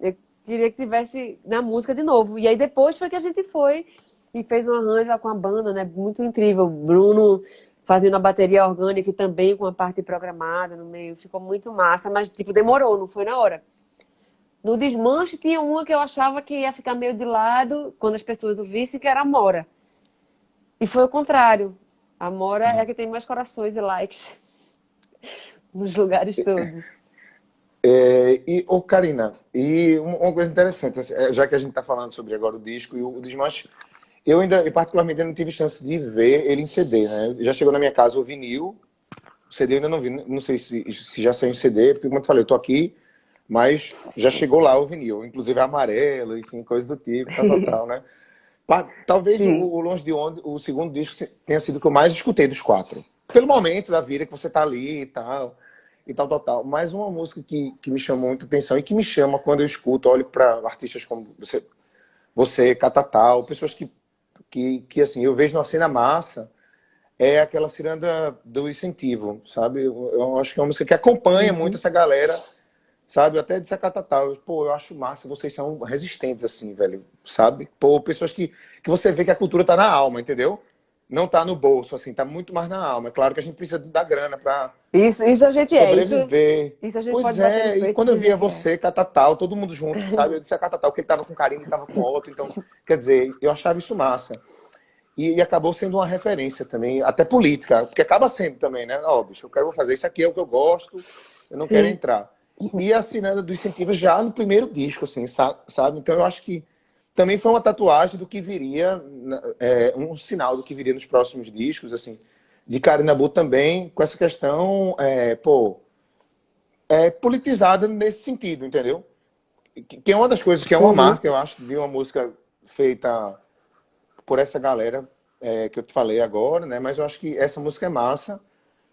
eu queria que tivesse na música de novo. E aí depois foi que a gente foi e fez um arranjo com a banda, né? Muito incrível. Bruno fazendo a bateria orgânica e também com a parte programada no meio. Ficou muito massa, mas tipo, demorou, não foi na hora. No Desmanche tinha uma que eu achava que ia ficar meio de lado quando as pessoas ouvissem, que era a Mora. E foi o contrário. A Mora é a que tem mais corações e likes nos lugares todos. Ô Karina, e uma coisa interessante, assim, já que a gente está falando sobre agora o disco e o Desmanche, eu particularmente não tive chance de ver ele em CD, né? Já chegou na minha casa o vinil, o CD eu ainda não vi, não sei se já saiu em CD, porque como eu te falei, eu tô aqui, mas já chegou lá o vinil, inclusive amarelo, enfim, coisa do tipo, tal, né? Talvez Sim. o Longe de Onde, o segundo disco, tenha sido o que eu mais escutei dos quatro. Pelo momento da vida que você tá ali e tal. Mas uma música que me chamou muita atenção e que me chama quando eu escuto, olho para artistas como você Catatal, pessoas que assim, eu vejo na cena massa, é aquela ciranda do incentivo, sabe? Eu acho que é uma música que acompanha muito Uhum. essa galera, sabe? Até de Catatal. Pô, eu acho massa, vocês são resistentes, assim, velho, sabe? Pô, pessoas que você vê que a cultura tá na alma, entendeu? Não tá no bolso, assim, tá muito mais na alma. É claro que a gente precisa da grana pra Isso a gente é. sobreviver. Isso a gente pode Pois bater no é, e peito e quando eu dizer via que é. você, Catatal, todo mundo junto, sabe? Eu disse a Catatal que ele tava com Karine e tava com outro, então, quer dizer, eu achava isso massa. E acabou sendo uma referência também, até política, porque acaba sendo também, né? Ó, bicho, vou fazer isso aqui, é o que eu gosto, eu não quero Sim. entrar. E a assinada do incentivo já no primeiro disco, assim, sabe? Então eu acho que também foi uma tatuagem do que viria, um sinal do que viria nos próximos discos, assim, de Karina Bu também, com essa questão, politizada nesse sentido, entendeu? Que é uma das coisas que é uma Uhum. marca, eu acho, de uma música feita por essa galera que eu te falei agora, né? Mas eu acho que essa música é massa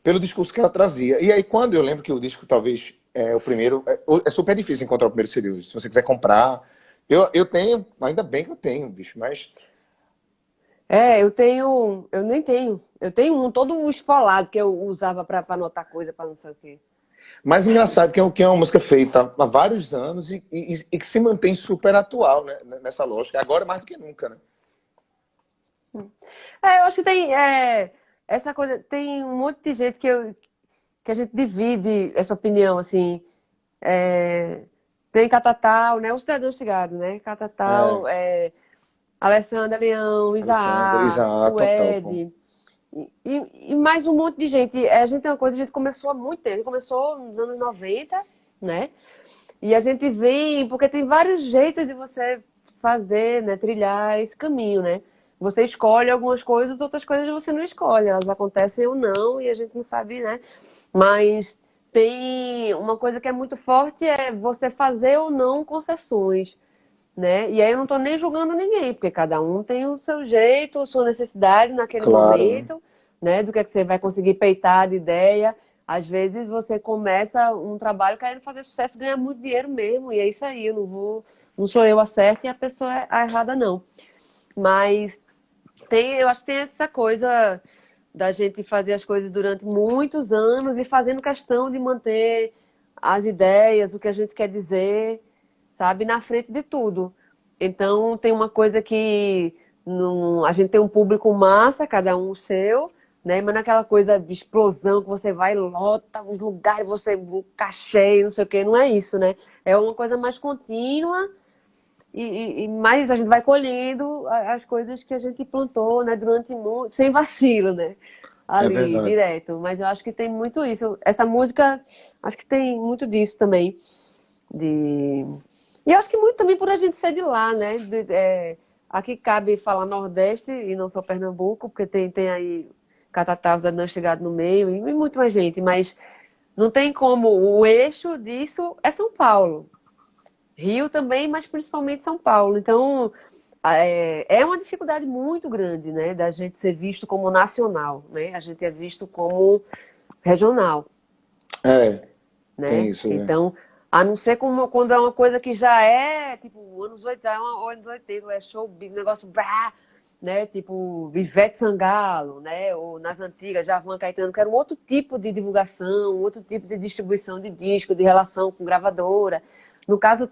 pelo discurso que ela trazia. E aí, quando eu lembro que o disco talvez é o primeiro. É super difícil encontrar o primeiro CD. Se você quiser comprar. Eu tenho, ainda bem que eu tenho, bicho, mas. É, eu tenho. Eu nem tenho. Eu tenho um todo esfolado que eu usava pra anotar coisa, pra não sei o quê. Mais engraçado que é uma música feita há vários anos e que se mantém super atual, né? Nessa lógica. Agora mais do que nunca, né? Eu acho que tem. Essa coisa. Tem um monte de gente que a gente divide essa opinião, assim. É, tem Catatal, né? O Cidadão Chegado, né? É, Catatal, Alessandra Leão, Alessandra, Isaá, exato, o total, pô. Ed. E mais um monte de gente. A gente tem uma coisa, a gente começou há muito tempo, a gente começou nos anos 90, né? E a gente vem, porque tem vários jeitos de você fazer, né? Trilhar esse caminho, né? Você escolhe algumas coisas, outras coisas você não escolhe, elas acontecem ou não, e a gente não sabe, né? Mas tem uma coisa que é muito forte, é você fazer ou não concessões, né? E aí eu não estou nem julgando ninguém, porque cada um tem o seu jeito, a sua necessidade naquele Claro, né? momento, né? Do que é que você vai conseguir peitar de ideia. Às vezes você começa um trabalho querendo fazer sucesso, ganhar muito dinheiro mesmo, e é isso aí, não sou eu a certa e a pessoa é a errada, não. Mas eu acho que tem essa coisa da gente fazer as coisas durante muitos anos e fazendo questão de manter as ideias, o que a gente quer dizer, sabe, na frente de tudo. Então, tem uma coisa que a gente tem um público massa, cada um o seu, né? Mas naquela coisa de explosão que você vai e lota os lugares, você um cachê, não sei o quê, não é isso, né? É uma coisa mais contínua e mais a gente vai colhendo as coisas que a gente plantou, né? Durante muito, sem vacilo, né? É Ali, verdade. direto. Mas eu acho que tem muito isso. Essa música, acho que tem muito disso também. De... E eu acho que muito também por a gente ser de lá, né? Aqui cabe falar Nordeste e não só Pernambuco, porque tem aí Catatal da Não Chegado no meio e muito mais gente, mas não tem como. O eixo disso é São Paulo. Rio também, mas principalmente São Paulo. Então, é uma dificuldade muito grande, né? Da gente ser visto como nacional, né? A gente é visto como regional, É, tem né? isso, velho. Então, a não ser como, quando é uma coisa que já é, tipo, anos 80, anos 80, é showbiz, negócio, brá, né? Tipo, Ivete Sangalo, né? Ou nas antigas, Javan Caetano, que era um outro tipo de divulgação, um outro tipo de distribuição de disco, de relação com gravadora. No caso,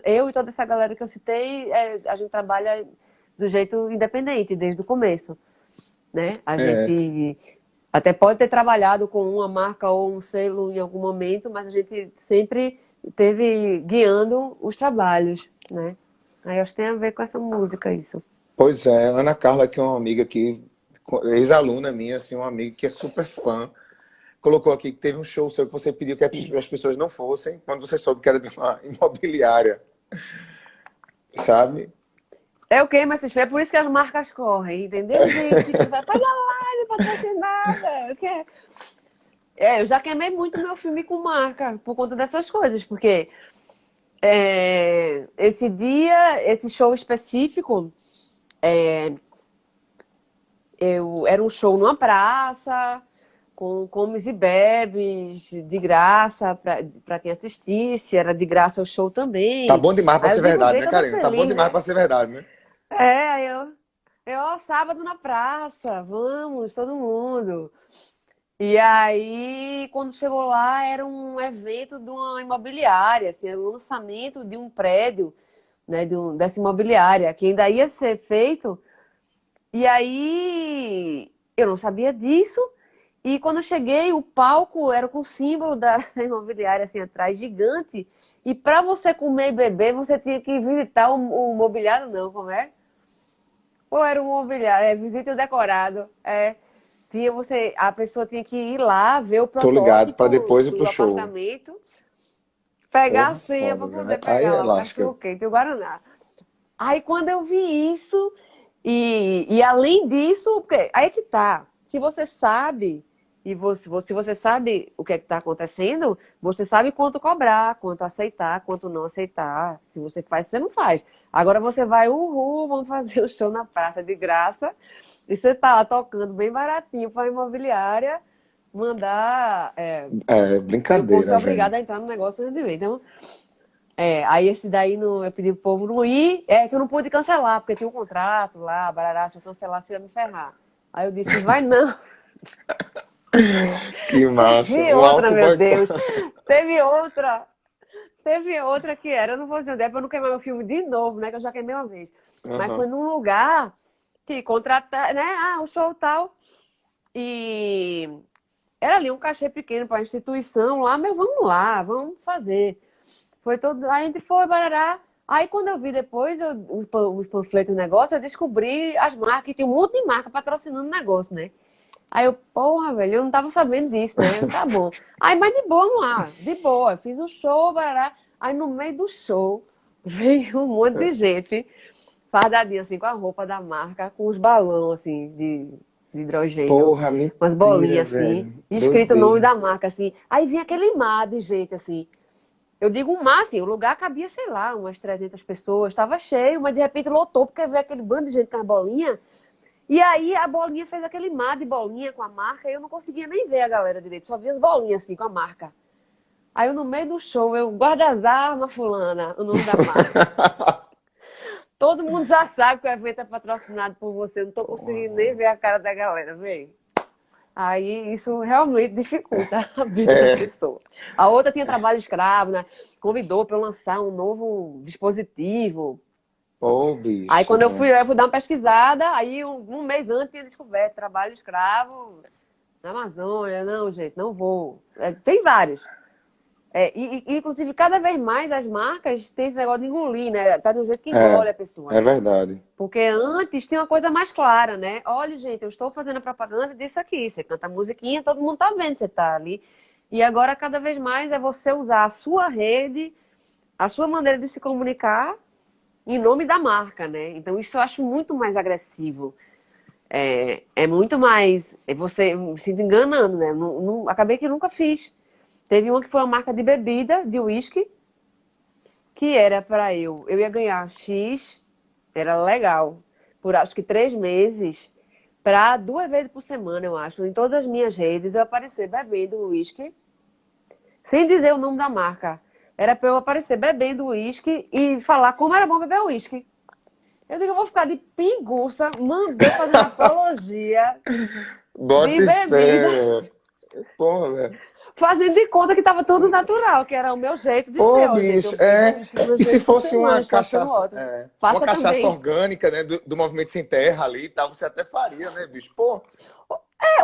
eu e toda essa galera que eu citei, a gente trabalha do jeito independente, desde o começo, né? A É, gente até pode ter trabalhado com uma marca ou um selo em algum momento, mas a gente sempre teve guiando os trabalhos, né? Aí acho que tem a ver com essa música isso. pois é, Ana Carla, que é uma amiga que, ex-aluna minha, assim, uma amiga que é super fã, colocou aqui que teve um show seu que você pediu que as pessoas não fossem, quando você soube que era de uma imobiliária, sabe? É o quê, mas é por isso que as marcas correm, entendeu, gente? Que vai pagar live patrocinada. O quê? Eu já queimei muito meu filme com marca por conta dessas coisas, porque esse dia, esse show específico, era um show numa praça, com comes e bebes, de graça para quem assistisse, era de graça o show Tá também. bom demais pra Aí eu ser digo, verdade, né, jeito, eu tô Karina? Tá bom feliz, demais né? pra ser verdade, né? Ó, sábado na praça, vamos, todo mundo. E aí, quando chegou lá, era um evento de uma imobiliária, assim, era o lançamento de um prédio, né, dessa imobiliária, que ainda ia ser feito. E aí, eu não sabia disso. E quando eu cheguei, o palco era com o símbolo da, da imobiliária, assim, atrás, gigante. E para você comer e beber, você tinha que visitar o mobiliário, não, como é? Ou era um mobiliário, visita o decorado. A pessoa tinha que ir lá, ver o Tô ligado, pra protótipo depois ir pro do show. apartamento, pegar a Porra, senha foda, para velho. poder Aí pegar é lá o lasca. cachorro-quente e o Guaraná. Aí quando eu vi isso, e além disso, porque aí que tá, se você sabe, se você sabe o que é que está acontecendo, você sabe quanto cobrar, quanto aceitar, quanto não aceitar. Se você faz, você não faz. Agora você vai, uhul, vamos fazer o show na praça de graça, e você tá lá tocando bem baratinho para a imobiliária mandar. É Eu vou ser brincadeira, velho. obrigada a entrar no negócio antes de ver. Então, aí esse daí eu pedi pro povo não ir, que eu não pude cancelar, porque tinha um contrato lá, barará, se eu cancelasse eu ia me ferrar. Aí eu disse, vai não. Que massa. Teve Um outra, alto meu boicote. Deus. Teve outra. Teve outra que era, eu não vou dizer onde é, pra eu não queimar meu filme de novo, né, que eu já queimei uma vez. Mas foi Aham. num lugar que contratar, né, um show tal, e era ali um cachê pequeno para a instituição lá, mas vamos lá, vamos fazer. Foi todo. Aí a gente foi, barará. Aí quando eu vi depois os panfletos do negócio, eu descobri as marcas, e tinha um monte de marca patrocinando o negócio, né? Aí eu, porra, velho, eu não tava sabendo disso, né? Tá bom. Aí, mas de boa, vamos lá, de boa. Fiz o show, barará. Aí no meio do show, veio um monte de gente, fardadinha assim, com a roupa da marca, com os balões, assim, de hidrogênio, Porra, umas mentira, bolinhas assim, velho. e escrito o nome Doideira. da marca, assim. Aí vinha aquele mar de gente, assim. Eu digo um mar, assim, o lugar cabia, sei lá, umas 300 pessoas, estava cheio, mas de repente lotou, porque veio aquele bando de gente com as bolinhas, E aí a bolinha fez aquele mar de bolinha com a marca e eu não conseguia nem ver a galera direito, só via as bolinhas assim com a marca. Aí eu no meio do show, eu guarda as armas, fulana, o nome da marca. Todo mundo já sabe que o evento é patrocinado por você, eu não tô conseguindo nem ver a cara da galera, vem. Aí isso realmente dificulta a vida da É, pessoa. A outra tinha trabalho escravo, né? Convidou para eu lançar um novo dispositivo. ô, Aí bicho. quando eu fui dar uma pesquisada, aí um mês antes tinha descoberto trabalho escravo na Amazônia. Não, gente, não vou. Tem vários. Inclusive, cada vez mais as marcas têm esse negócio de engolir, né? Tá de um jeito que É, engole a pessoa, é né? verdade. Porque antes tinha uma coisa mais clara, né? Olha, gente, eu estou fazendo a propaganda disso aqui. Você canta a musiquinha, todo mundo tá vendo que você tá ali. E agora, cada vez mais, é você usar a sua rede, a sua maneira de se comunicar em nome da marca, né? Então, isso eu acho muito mais agressivo. É muito mais você se enganando, né? Acabei que nunca fiz. Teve uma que foi uma marca de bebida, de uísque, que era para eu ia ganhar X, era legal, por acho que 3 meses, para 2 vezes por semana, eu acho, em todas as minhas redes, eu aparecer bebendo uísque, sem dizer o nome da marca. Era para eu aparecer bebendo uísque e falar como era bom beber uísque. Eu digo, eu vou ficar de pinguça, mandei fazer uma apologia de Bota bebida, fé, velho. Porra, velho. fazendo de conta que estava tudo natural, que era o meu jeito de ser. Ô, Ó, gente, eu bicho, bebo é. uísque 2 vezes E se por fosse semana, uma estou achando cachaça, ótimo. uma Faça cachaça também. orgânica, né, do Movimento Sem Terra ali e tal, você até faria, né, bicho? Pô,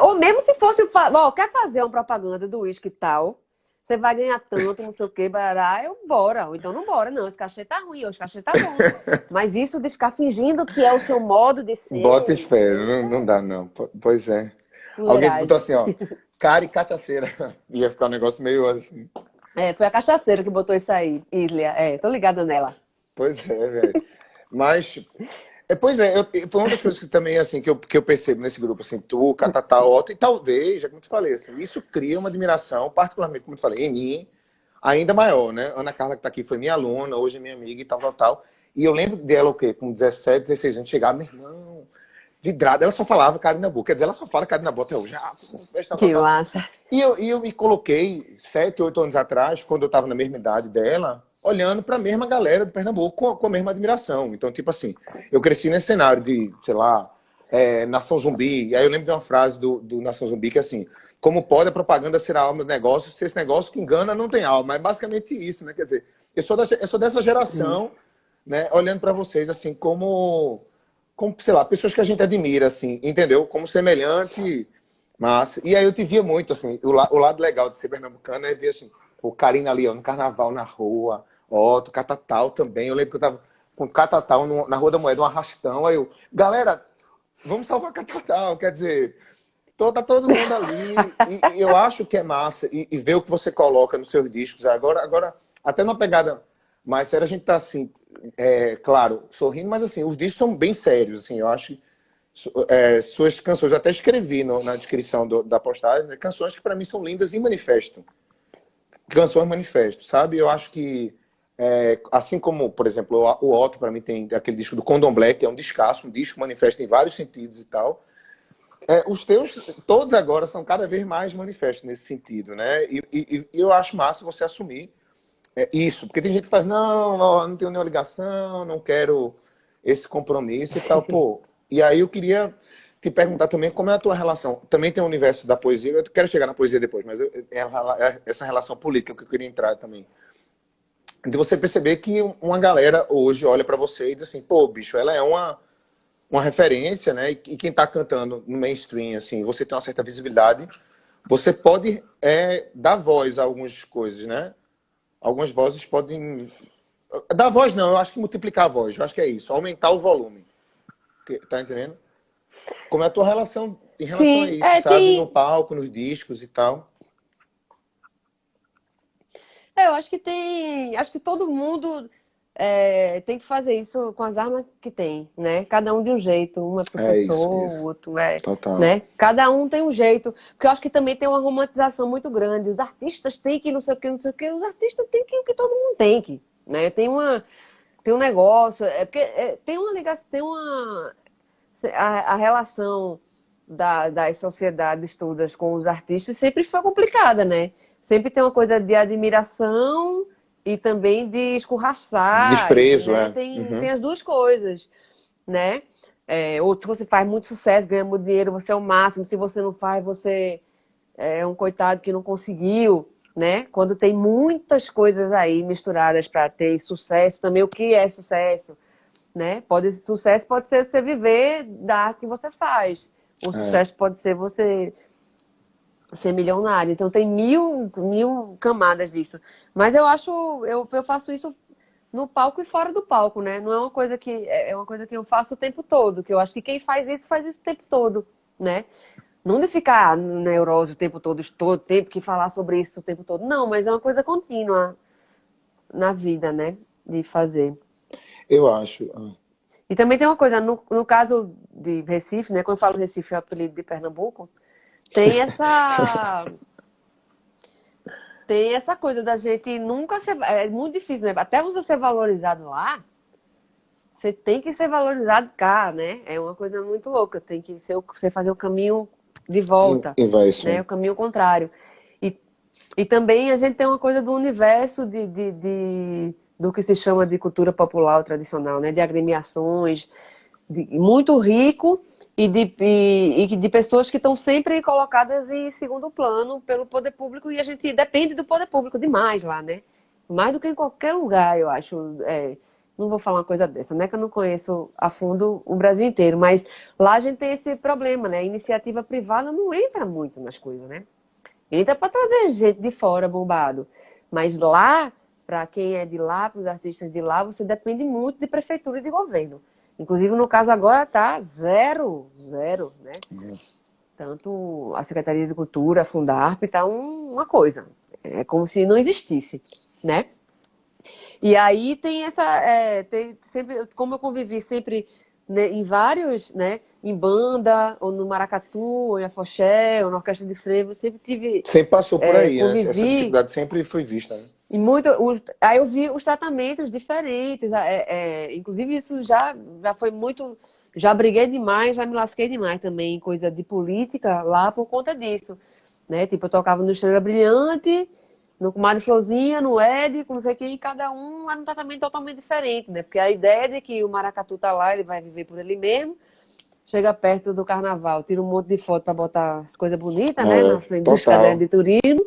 Ou mesmo se fosse, ó, quer fazer uma propaganda do uísque e tal, você vai ganhar tanto, não sei o que, barará, eu bora. Ou então não bora, não, esse cachê tá ruim, ou esse cachê tá bom. Mas isso de ficar fingindo que é o seu modo de bota ser, fé, isso não é dá, não. Pois é. Alguém botou fuleiragem. assim, ó, cara e cachaceira. Ia ficar um negócio meio assim. Foi a cachaceira que botou isso aí, Islia. Tô ligada nela. Pois é, velho. Mas, pois é, foi uma das coisas que também, assim, que eu percebo nesse grupo, assim, tu, Catatal, Otto, e talvez, já como eu te falei, assim, isso cria uma admiração, particularmente, como eu te falei, em mim, ainda maior, né? Ana Carla, que tá aqui, foi minha aluna, hoje é minha amiga e tal, tal, tal. E eu lembro dela, o quê? Com 17, 16 anos, chegar, meu irmão, vidrada, ela só falava Karinabu, quer dizer, ela só fala Karinabu até hoje, tal, tal, Que tal. massa. E eu me coloquei 7, 8 anos atrás, quando eu estava na mesma idade dela, olhando para a mesma galera do Pernambuco com a mesma admiração. Então, tipo assim, eu cresci nesse cenário de, sei lá, Nação Zumbi. E aí eu lembro de uma frase do Nação Zumbi que é assim: como pode a propaganda ser a alma do negócio se esse negócio que engana não tem alma? É basicamente isso, né? Quer dizer, eu sou dessa Hum. geração, né? Olhando para vocês assim como, sei lá, pessoas que a gente admira, assim, entendeu? Como semelhante. Massa. E aí eu te via muito, assim, o lado legal de ser pernambucano é ver, assim, o Karina ali, ó, no carnaval, na rua, ó, do Catatal também. Eu lembro que eu tava com o Catatal na Rua da Moeda, um arrastão. Aí eu, galera, vamos salvar Catatal, quer dizer, tá todo mundo ali. E eu acho que é massa. E ver o que você coloca nos seus discos. Agora até numa pegada mais séria, a gente tá, assim, claro, sorrindo, mas, assim, os discos são bem sérios, assim, eu acho suas canções. Eu até escrevi na descrição da postagem, né, canções que para mim são lindas e manifestam. Canções manifesto, sabe? Eu acho que, assim como, por exemplo, o Otto, para mim, tem aquele disco do Condomblé, que é um descasso, um disco manifesto em vários sentidos e tal. Os teus, todos agora, são cada vez mais manifestos nesse sentido, né? E eu acho massa você assumir isso, porque tem gente que faz, não, não tenho nenhuma ligação, não quero esse compromisso e tal, pô. E aí eu queria te perguntar também como é a tua relação. Também tem o universo da poesia, eu quero chegar na poesia depois, mas essa relação política que eu queria entrar também. De você perceber que uma galera hoje olha para você e diz assim, pô, bicho, ela é uma referência, né? E quem tá cantando no mainstream, assim, você tem uma certa visibilidade, você pode dar voz a algumas coisas, né? Algumas vozes podem. Dar voz não, eu acho que multiplicar a voz, eu acho que é isso, aumentar o volume. Tá entendendo? Como é a tua relação em relação a Sim, isso, sabe? No tem. palco, nos discos e tal. Eu acho que tem. Acho que todo mundo tem que fazer isso com as armas que tem, né? Cada um de um jeito. Um é É professor, isso, o isso. outro é, Total. né? Cada um tem um jeito. Porque eu acho que também tem uma romantização muito grande. Os artistas têm que não sei o que, não sei o que. Os artistas têm que o que todo mundo tem que, né? Tem um negócio. Porque tem uma ligação, tem uma a relação das sociedades todas com os artistas sempre foi complicada, né? Sempre tem uma coisa de admiração e também de escorraçar, Desprezo, né? é. Tem as duas coisas, né? Ou se você faz muito sucesso, ganha muito dinheiro, você é o máximo. Se você não faz, você é um coitado que não conseguiu, né? Quando tem muitas coisas aí misturadas para ter sucesso, também o que é sucesso, né? Sucesso pode ser você viver da arte que você faz. O sucesso pode ser você ser milionário. Então tem mil camadas disso. Mas eu faço isso no palco e fora do palco, né? Não é uma coisa que é uma coisa que eu faço o tempo todo, que eu acho que quem faz isso o tempo todo, né? Não de ficar neurose o tempo todo tempo que falar sobre isso o tempo todo. Não, mas é uma coisa contínua na vida, né? De fazer. Eu acho. E também tem uma coisa, no caso de Recife, né? Quando eu falo Recife, é o apelido de Pernambuco, tem essa coisa da gente nunca ser. É muito difícil, né? Até você ser valorizado lá, você tem que ser valorizado cá, né? É uma coisa muito louca. Tem que ser você fazer o caminho de volta, Inverso. né? O caminho contrário. E também a gente tem uma coisa do universo do que se chama de cultura popular tradicional, né? De agremiações, muito rico e de pessoas que estão sempre colocadas em segundo plano pelo poder público, e a gente depende do poder público demais lá, né? Mais do que em qualquer lugar, eu acho. Não vou falar uma coisa dessa, né? Que eu não conheço a fundo o Brasil inteiro, mas lá a gente tem esse problema, né? A iniciativa privada não entra muito nas coisas, né? Entra para trazer gente de fora bombado. Mas lá, para quem é de lá, para os artistas de lá, você depende muito de prefeitura e de governo. Inclusive, no caso agora, tá zero, né? Tanto a Secretaria de Cultura, a Fundarp, tá uma coisa. É como se não existisse, né? E aí tem tem sempre, como eu convivi sempre, né, em vários, né? Em banda, ou no maracatu, ou em afoxé, ou na orquestra de frevo, sempre tive... Sempre passou por aí, né? Essa Convivi dificuldade sempre foi vista, né? e aí eu vi os tratamentos diferentes, inclusive isso já foi muito, já briguei demais, já me lasquei demais também em coisa de política lá por conta disso, né? Tipo, eu tocava no Estrela Brilhante, no Comadre Florzinha, no Ed, com não sei quem, e cada um era um tratamento totalmente diferente, né? Porque a ideia de que o maracatu tá lá, ele vai viver por ele mesmo, chega perto do carnaval, tira um monte de foto para botar as coisas bonitas, né? Na frente dos cadernos de turismo.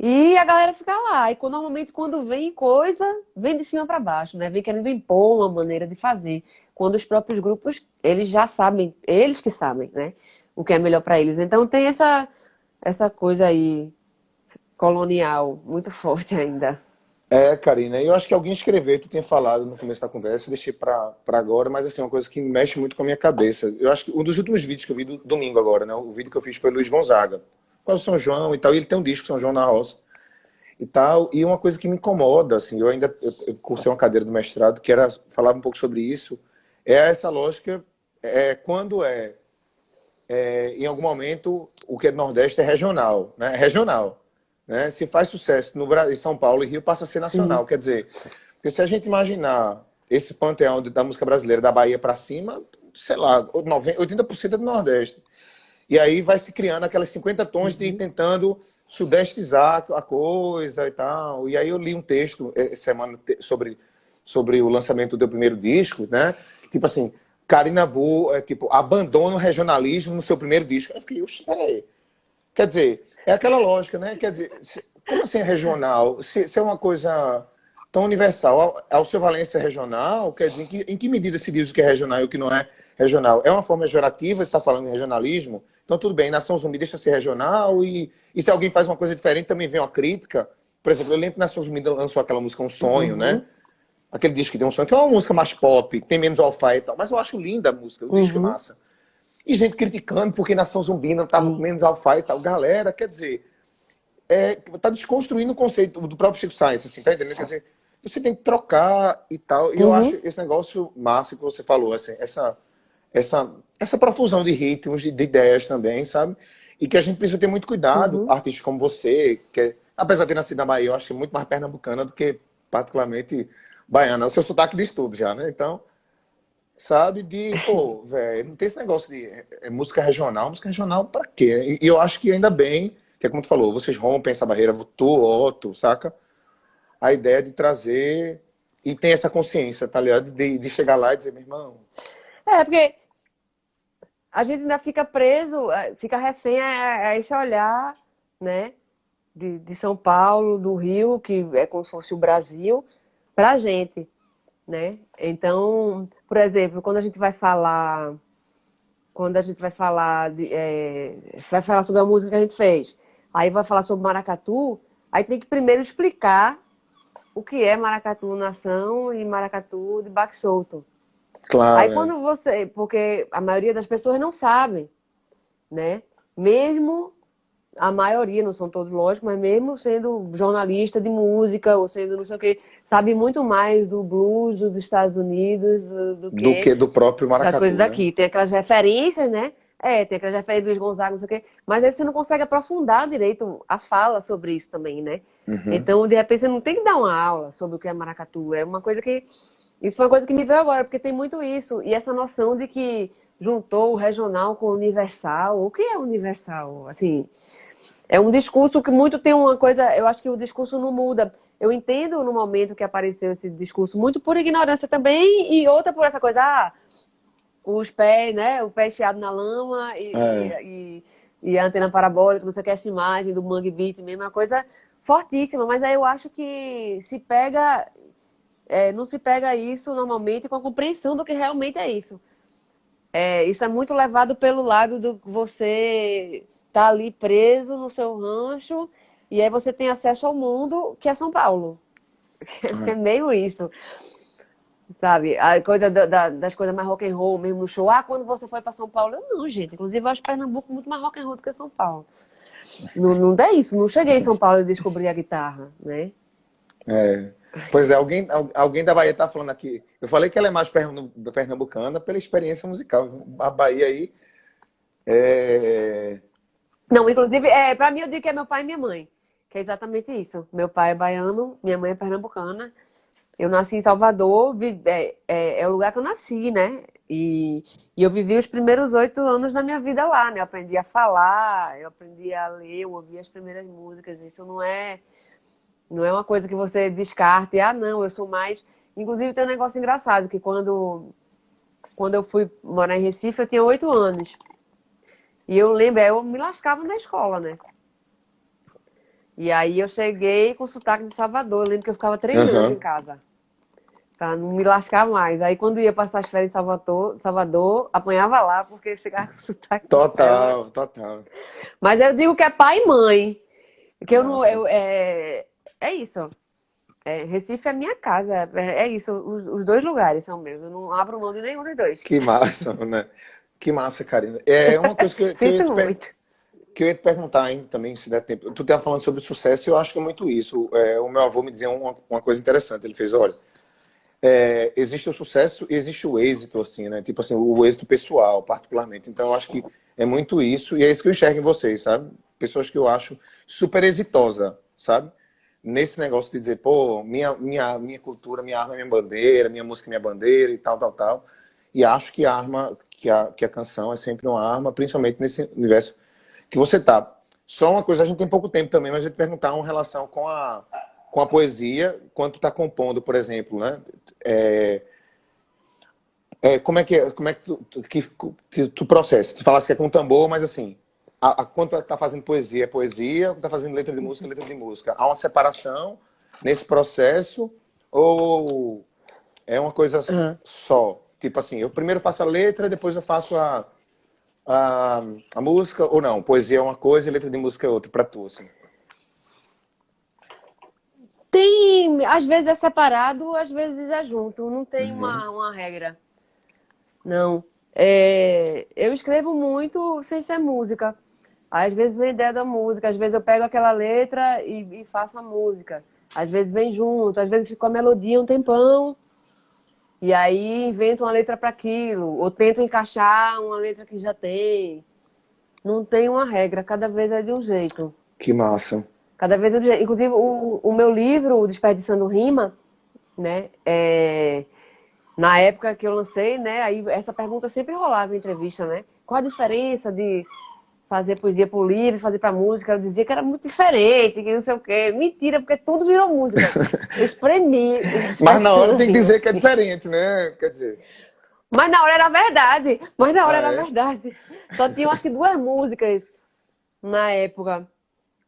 E a galera fica lá. E normalmente quando vem coisa, vem de cima para baixo, né? Vem querendo impor uma maneira de fazer. Quando os próprios grupos, eles já sabem, eles que sabem, né? O que é melhor para eles. Então tem essa coisa aí colonial muito forte ainda. Karina, eu acho que alguém escreveu, tu tinha falado no começo da conversa, eu deixei para agora, mas assim, uma coisa que mexe muito com a minha cabeça. Eu acho que um dos últimos vídeos que eu vi domingo agora, né? O vídeo que eu fiz foi Luiz Gonzaga, com o São João e tal, e ele tem um disco, São João na Roça e tal, e uma coisa que me incomoda, assim, eu cursei uma cadeira do mestrado que falava um pouco sobre isso, é essa lógica, quando em algum momento, o que é do Nordeste é regional, né? É regional. Né? Se faz sucesso no Brasil, São Paulo e Rio, passa a ser nacional. Quer dizer, porque se a gente imaginar esse panteão da música brasileira, da Bahia para cima, sei lá, 80% é do Nordeste. E aí vai se criando aquelas 50 tons de ir tentando sudestizar a coisa e tal. E aí eu li um texto essa semana sobre o lançamento do teu primeiro disco, né? Tipo assim, Karina Bu, tipo, abandona o regionalismo no seu primeiro disco. Eu fiquei, peraí. Quer dizer, é aquela lógica, né? Quer dizer, como assim é regional? Se é uma coisa tão universal, ao seu Valência é regional, quer dizer, em que medida se diz o que é regional e o que não é regional? É uma forma pejorativa de estar falando em regionalismo? Então, tudo bem, Nação Zumbi deixa ser regional e se alguém faz uma coisa diferente, também vem uma crítica. Por exemplo, eu lembro que Nação Zumbi lançou aquela música Um Sonho, né? Aquele disco que tem um sonho, que é uma música mais pop, tem menos alfaia e tal, mas eu acho linda a música, o disco é massa. E gente criticando porque Nação Zumbi não estava com menos alfaia e tal. Galera, quer dizer, tá desconstruindo o conceito do próprio Chico Science, assim, tá entendendo? Quer dizer, você tem que trocar e tal. E eu acho esse negócio massa que você falou, assim, essa profusão de ritmos, de ideias também, sabe? E que a gente precisa ter muito cuidado, artistas como você, que apesar de ter nascido na Bahia, eu acho que é muito mais pernambucana do que particularmente baiana. O seu sotaque diz tudo já, né? Então, sabe? De, pô, velho, não tem esse negócio de música regional pra quê? E eu acho que ainda bem, que é como tu falou, vocês rompem essa barreira, tu, Otto, saca? A ideia de trazer e tem essa consciência, tá ligado? De chegar lá e dizer, meu irmão, Porque a gente ainda fica preso, fica refém a esse olhar, né? De São Paulo, do Rio, que é como se fosse o Brasil, pra gente, né? Então, por exemplo, quando a gente vai falar você vai falar sobre a música que a gente fez, aí vai falar sobre maracatu, aí tem que primeiro explicar o que é maracatu nação e maracatu de baque solto. Aí claro, é. quando porque a maioria das pessoas não sabe, né? Mesmo a maioria, não são todos, lógico, mas mesmo sendo jornalista de música ou sendo não sei o quê, sabe muito mais do blues dos Estados Unidos do Do que que do próprio das coisas maracatu, né? daqui. Tem aquelas referências, né? Tem aquelas referências do Luiz Gonzaga, não sei o quê, mas aí você não consegue aprofundar direito a fala sobre isso também, né? Uhum. Então, de repente, você não tem que dar uma aula sobre o que é maracatu. É uma coisa que. Isso foi uma coisa que me veio agora, porque tem muito isso. E essa noção de que juntou o regional com o universal. O que é universal? Assim, é um discurso que muito tem uma coisa. Eu acho que o discurso não muda. Eu entendo no momento que apareceu esse discurso, muito por ignorância também, e outra por essa coisa, os pés, né? O pé enfiado na lama É, e a antena parabólica, não sei o que, essa imagem do Mangue Beat mesmo, é uma coisa fortíssima, mas aí eu acho que não se pega isso normalmente com a compreensão do que realmente é isso. Isso é muito levado pelo lado do que você tá ali preso no seu rancho e aí você tem acesso ao mundo que é São Paulo. É é. meio isso, sabe? A coisa das coisas mais rock and roll mesmo no show. Quando você foi para São Paulo? Eu não, gente. Inclusive, eu acho Pernambuco muito mais rock and roll do que São Paulo. Não, não é isso. Não cheguei em São Paulo e descobri a guitarra, né? É. Pois é, alguém da Bahia tá falando aqui. Eu falei que ela é mais pernambucana pela experiência musical. A Bahia aí é. Não, inclusive, para mim eu digo que é meu pai e minha mãe. Que é exatamente isso. Meu pai é baiano, minha mãe é pernambucana. Eu nasci em Salvador, é o lugar que eu nasci, né? E eu vivi os primeiros 8 anos da minha vida lá, né? Eu aprendi a falar, eu aprendi a ler, eu ouvi as primeiras músicas. Isso não é uma coisa que você descarte. Não, eu sou mais. Inclusive tem um negócio engraçado, que quando eu fui morar em Recife, eu tinha 8 anos. E eu lembro, eu me lascava na escola, né? E aí eu cheguei com sotaque de Salvador. Eu lembro que eu ficava treinando em Aham. casa. Pra não me lascar mais. Aí quando ia passar as férias em Salvador, apanhava lá, porque eu chegava com sotaque de Selma. Total, total. Mas eu digo que é pai e mãe. Que eu não. Massa. É isso. Recife é minha casa. É isso. Os dois lugares são meus. Eu não abro mão de nenhum dos dois. Que massa, né? Que massa, Karina. É uma coisa Sinto muito. que eu ia te perguntar ainda também, se der tempo. Tu estava falando sobre sucesso e eu acho que é muito isso. O meu avô me dizia uma coisa interessante. Ele fez, olha, existe o sucesso e existe o êxito, assim, né? Tipo assim, o êxito pessoal, particularmente. Então, eu acho que é muito isso, e é isso que eu enxergo em vocês, sabe? Pessoas que eu acho super exitosa, sabe? Nesse negócio de dizer, pô, minha cultura, minha arma é minha bandeira, minha música é minha bandeira e tal, tal, tal. E acho que a arma, que a canção é sempre uma arma, principalmente nesse universo que você tá. Só uma coisa, a gente tem pouco tempo também, mas eu ia te perguntar uma relação com a poesia, quando tu tá compondo, por exemplo, né? É, como é que tu processa? Tu falaste que é com tambor, mas assim, quando tu tá fazendo poesia, é poesia, quando tá fazendo letra de música, é letra de música. Há uma separação nesse processo ou é uma coisa Uhum. só? Tipo assim, eu primeiro faço a letra, depois eu faço a, a música, ou não? Poesia é uma coisa e letra de música é outra, pra tu, assim. Às vezes é separado, às vezes é junto. Não tem Uhum. uma regra. Não. Eu escrevo muito sem ser música. Às vezes vem ideia da música, às vezes eu pego aquela letra e faço a música. Às vezes vem junto, às vezes fico com a melodia um tempão, e aí invento uma letra para aquilo, ou tento encaixar uma letra que já tem. Não tem uma regra, cada vez é de um jeito. Que massa. Cada vez é de um jeito. Inclusive, o meu livro, o Desperdiçando Rima, né? Na época que eu lancei, né? Aí essa pergunta sempre rolava em entrevista, né? Qual a diferença de fazer poesia pro livro, fazer pra música? Eu dizia que era muito diferente, que não sei o quê. Mentira, porque tudo virou música. Eu espremi os Mas na hora tem que peixinhos, dizer que é assim. diferente, né? Quer dizer. Mas na hora era verdade. Mas na hora Ah, era é? verdade. Só tinham acho que duas músicas na época.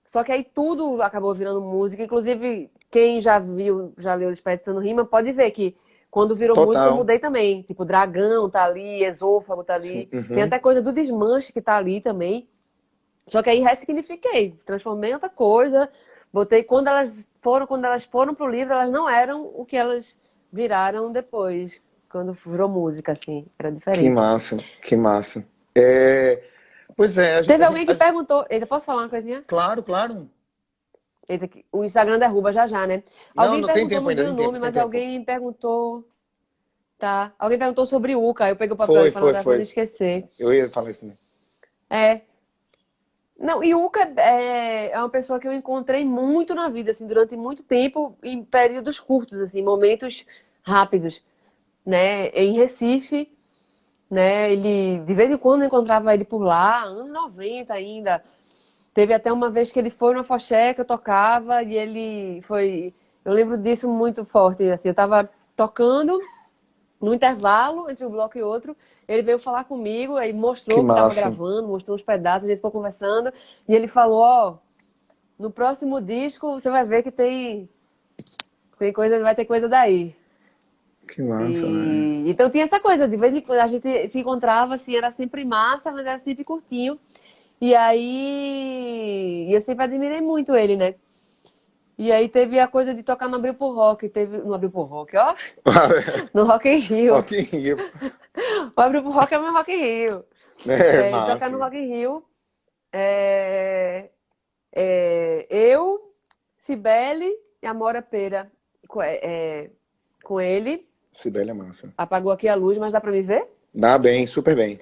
Só que aí tudo acabou virando música. Inclusive, quem já viu, já leu Desperdiçando Rima, pode ver que quando virou música eu Total. mudei também. Tipo, Dragão tá ali, Esôfago tá Sim. ali. Tem Uhum. até coisa do Desmanche que tá ali também. Só que aí ressignifiquei, transformei em outra coisa. Botei quando elas foram pro livro, elas não eram o que elas viraram depois, quando virou música, assim, era Que diferente. massa, que massa. É, pois é, Teve alguém que perguntou, eita, posso falar uma coisinha? claro, claro. Eita, o Instagram derruba já já, né? Não, Alguém não tem perguntou, tempo não ainda, vi o tem tempo, nome, tem mas tempo. alguém perguntou, tá? Alguém perguntou sobre Uca, eu peguei o papel Foi, ali para não foi, gravar e não foi. esquecer. Eu ia falar isso também. É, não, e o Uca é uma pessoa que eu encontrei muito na vida, assim, durante muito tempo, em períodos curtos, assim, momentos rápidos, né? Em Recife, né? Ele, de vez em quando eu encontrava ele por lá, anos 90 ainda. Teve até uma vez que ele foi na Foché que eu tocava e ele foi. Eu lembro disso muito forte, assim, eu tava tocando no intervalo entre um bloco e outro, ele veio falar comigo, aí Que mostrou que estava massa. gravando, mostrou uns pedaços, a gente ficou conversando, e ele falou, ó, no próximo disco você vai ver que tem coisa, vai ter coisa daí. Que massa, velho. E então tinha essa coisa, de vez em quando a gente se encontrava, assim, era sempre massa, mas era sempre curtinho. E aí eu sempre admirei muito ele, né? E aí teve a coisa de tocar no Abril pro Rock, teve no Abril pro Rock, ó, no Rock in Rio. Rock in Rio. O Abril pro Rock é meu Rock in Rio. É, É, tocar massa. no Rock in Rio. É, eu, Cibele e Amora Pera com ele. Sibeli é massa. Apagou aqui a luz, mas dá pra me ver? Dá bem, super bem.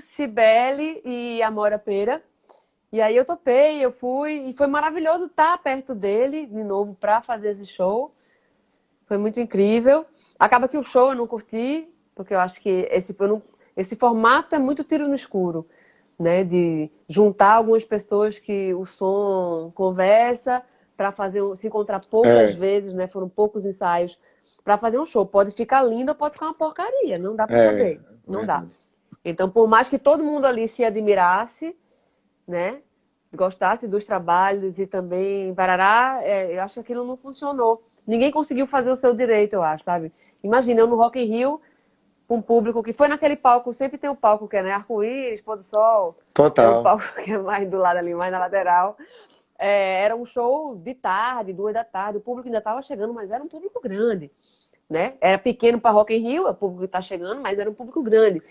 Cibele e Amora Pera. E aí eu topei, eu fui, e foi maravilhoso estar perto dele de novo pra fazer esse show. Foi muito incrível. Acaba que o show eu não curti, porque eu acho que esse formato é muito tiro no escuro, né? De juntar algumas pessoas que o som conversa para se encontrar poucas É, vezes, né? Foram poucos ensaios para fazer um show. Pode ficar lindo ou pode ficar uma porcaria, não dá para é, saber, não dá. verdade. Então, por mais que todo mundo ali se admirasse, né? Gostasse dos trabalhos e também barará, eu acho que aquilo não funcionou. Ninguém conseguiu fazer o seu direito, eu acho, sabe? Imagina, eu no Rock in Rio, com um público que foi naquele palco, sempre tem um palco que é, né, arco-íris, pôr do sol, tem um Total. palco que é mais do lado ali, mais na lateral. Era um show de tarde, 2 da tarde, o público ainda estava chegando, mas era um público grande, né? Era pequeno para Rock in Rio, o público está chegando, mas era um público grande.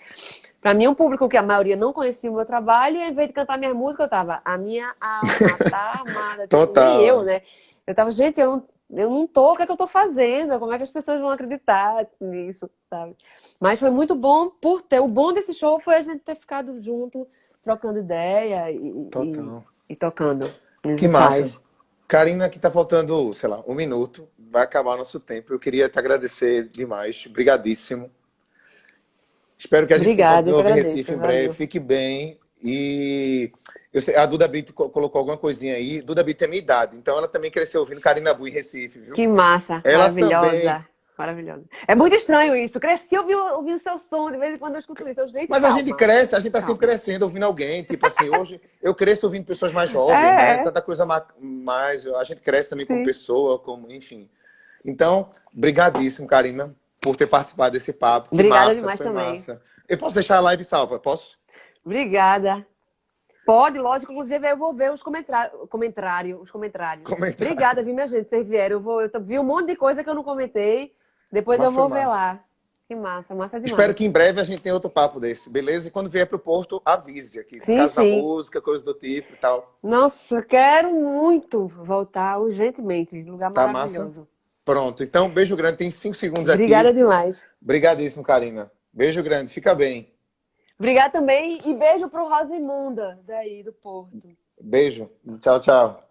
Para mim, um público que a maioria não conhecia o meu trabalho, e ao invés de cantar minha música, eu tava, a minha alma tá amada. Tipo, nem eu, Total. né? Eu tava, gente, eu não tô, o que é que eu tô fazendo? Como é que as pessoas vão acreditar nisso, sabe? Mas foi muito bom o bom desse show foi a gente ter ficado junto, trocando ideia Total. e tocando nos Que massa. ensaios. Karina, aqui tá faltando, sei lá, 1 minuto. Vai acabar o nosso tempo. Eu queria te agradecer demais. Obrigadíssimo. Espero que a gente se encontre Obrigada, de eu que novo em Recife agradeço, em breve. valeu. Fique bem. E a Duda Beat colocou alguma coisinha aí. Duda Beat tem minha idade, então ela também cresceu ouvindo Karina Bu em Recife, viu? Que massa, Ela também. maravilhosa, maravilhosa. É muito estranho isso. Cresci ouvindo seu som, de vez em quando eu escuto isso. Eu, gente, Mas a gente calma, cresce, a gente tá sempre calma. crescendo ouvindo alguém. Tipo assim, hoje eu cresço ouvindo pessoas mais jovens, né? É, Tanta coisa mais. A gente cresce também como sim. pessoa, como, enfim. Então, brigadíssimo, Karina, por ter participado desse papo. Que Obrigada massa, demais foi também. massa. Eu posso deixar a live salva? Posso? Obrigada. Pode, lógico, inclusive eu vou ver os comentários. Comentar. Obrigada, viu, minha gente? Vocês vieram. Eu vi um monte de coisa que eu não comentei. Depois Mas eu foi vou ver massa. lá. Que massa, massa Espero demais. que em breve a gente tenha outro papo desse, beleza? E quando vier para o Porto, avise aqui. Sim, Casa da sim. Música, coisa do tipo e tal. Nossa, quero muito voltar urgentemente. Lugar Tá massa? maravilhoso. Pronto. Então, beijo grande. Tem 5 segundos Obrigada aqui. demais. Obrigadíssimo, Karina. Beijo grande. Fica bem. Obrigada também e beijo pro Rosimunda, daí do Porto. Beijo. Tchau, tchau.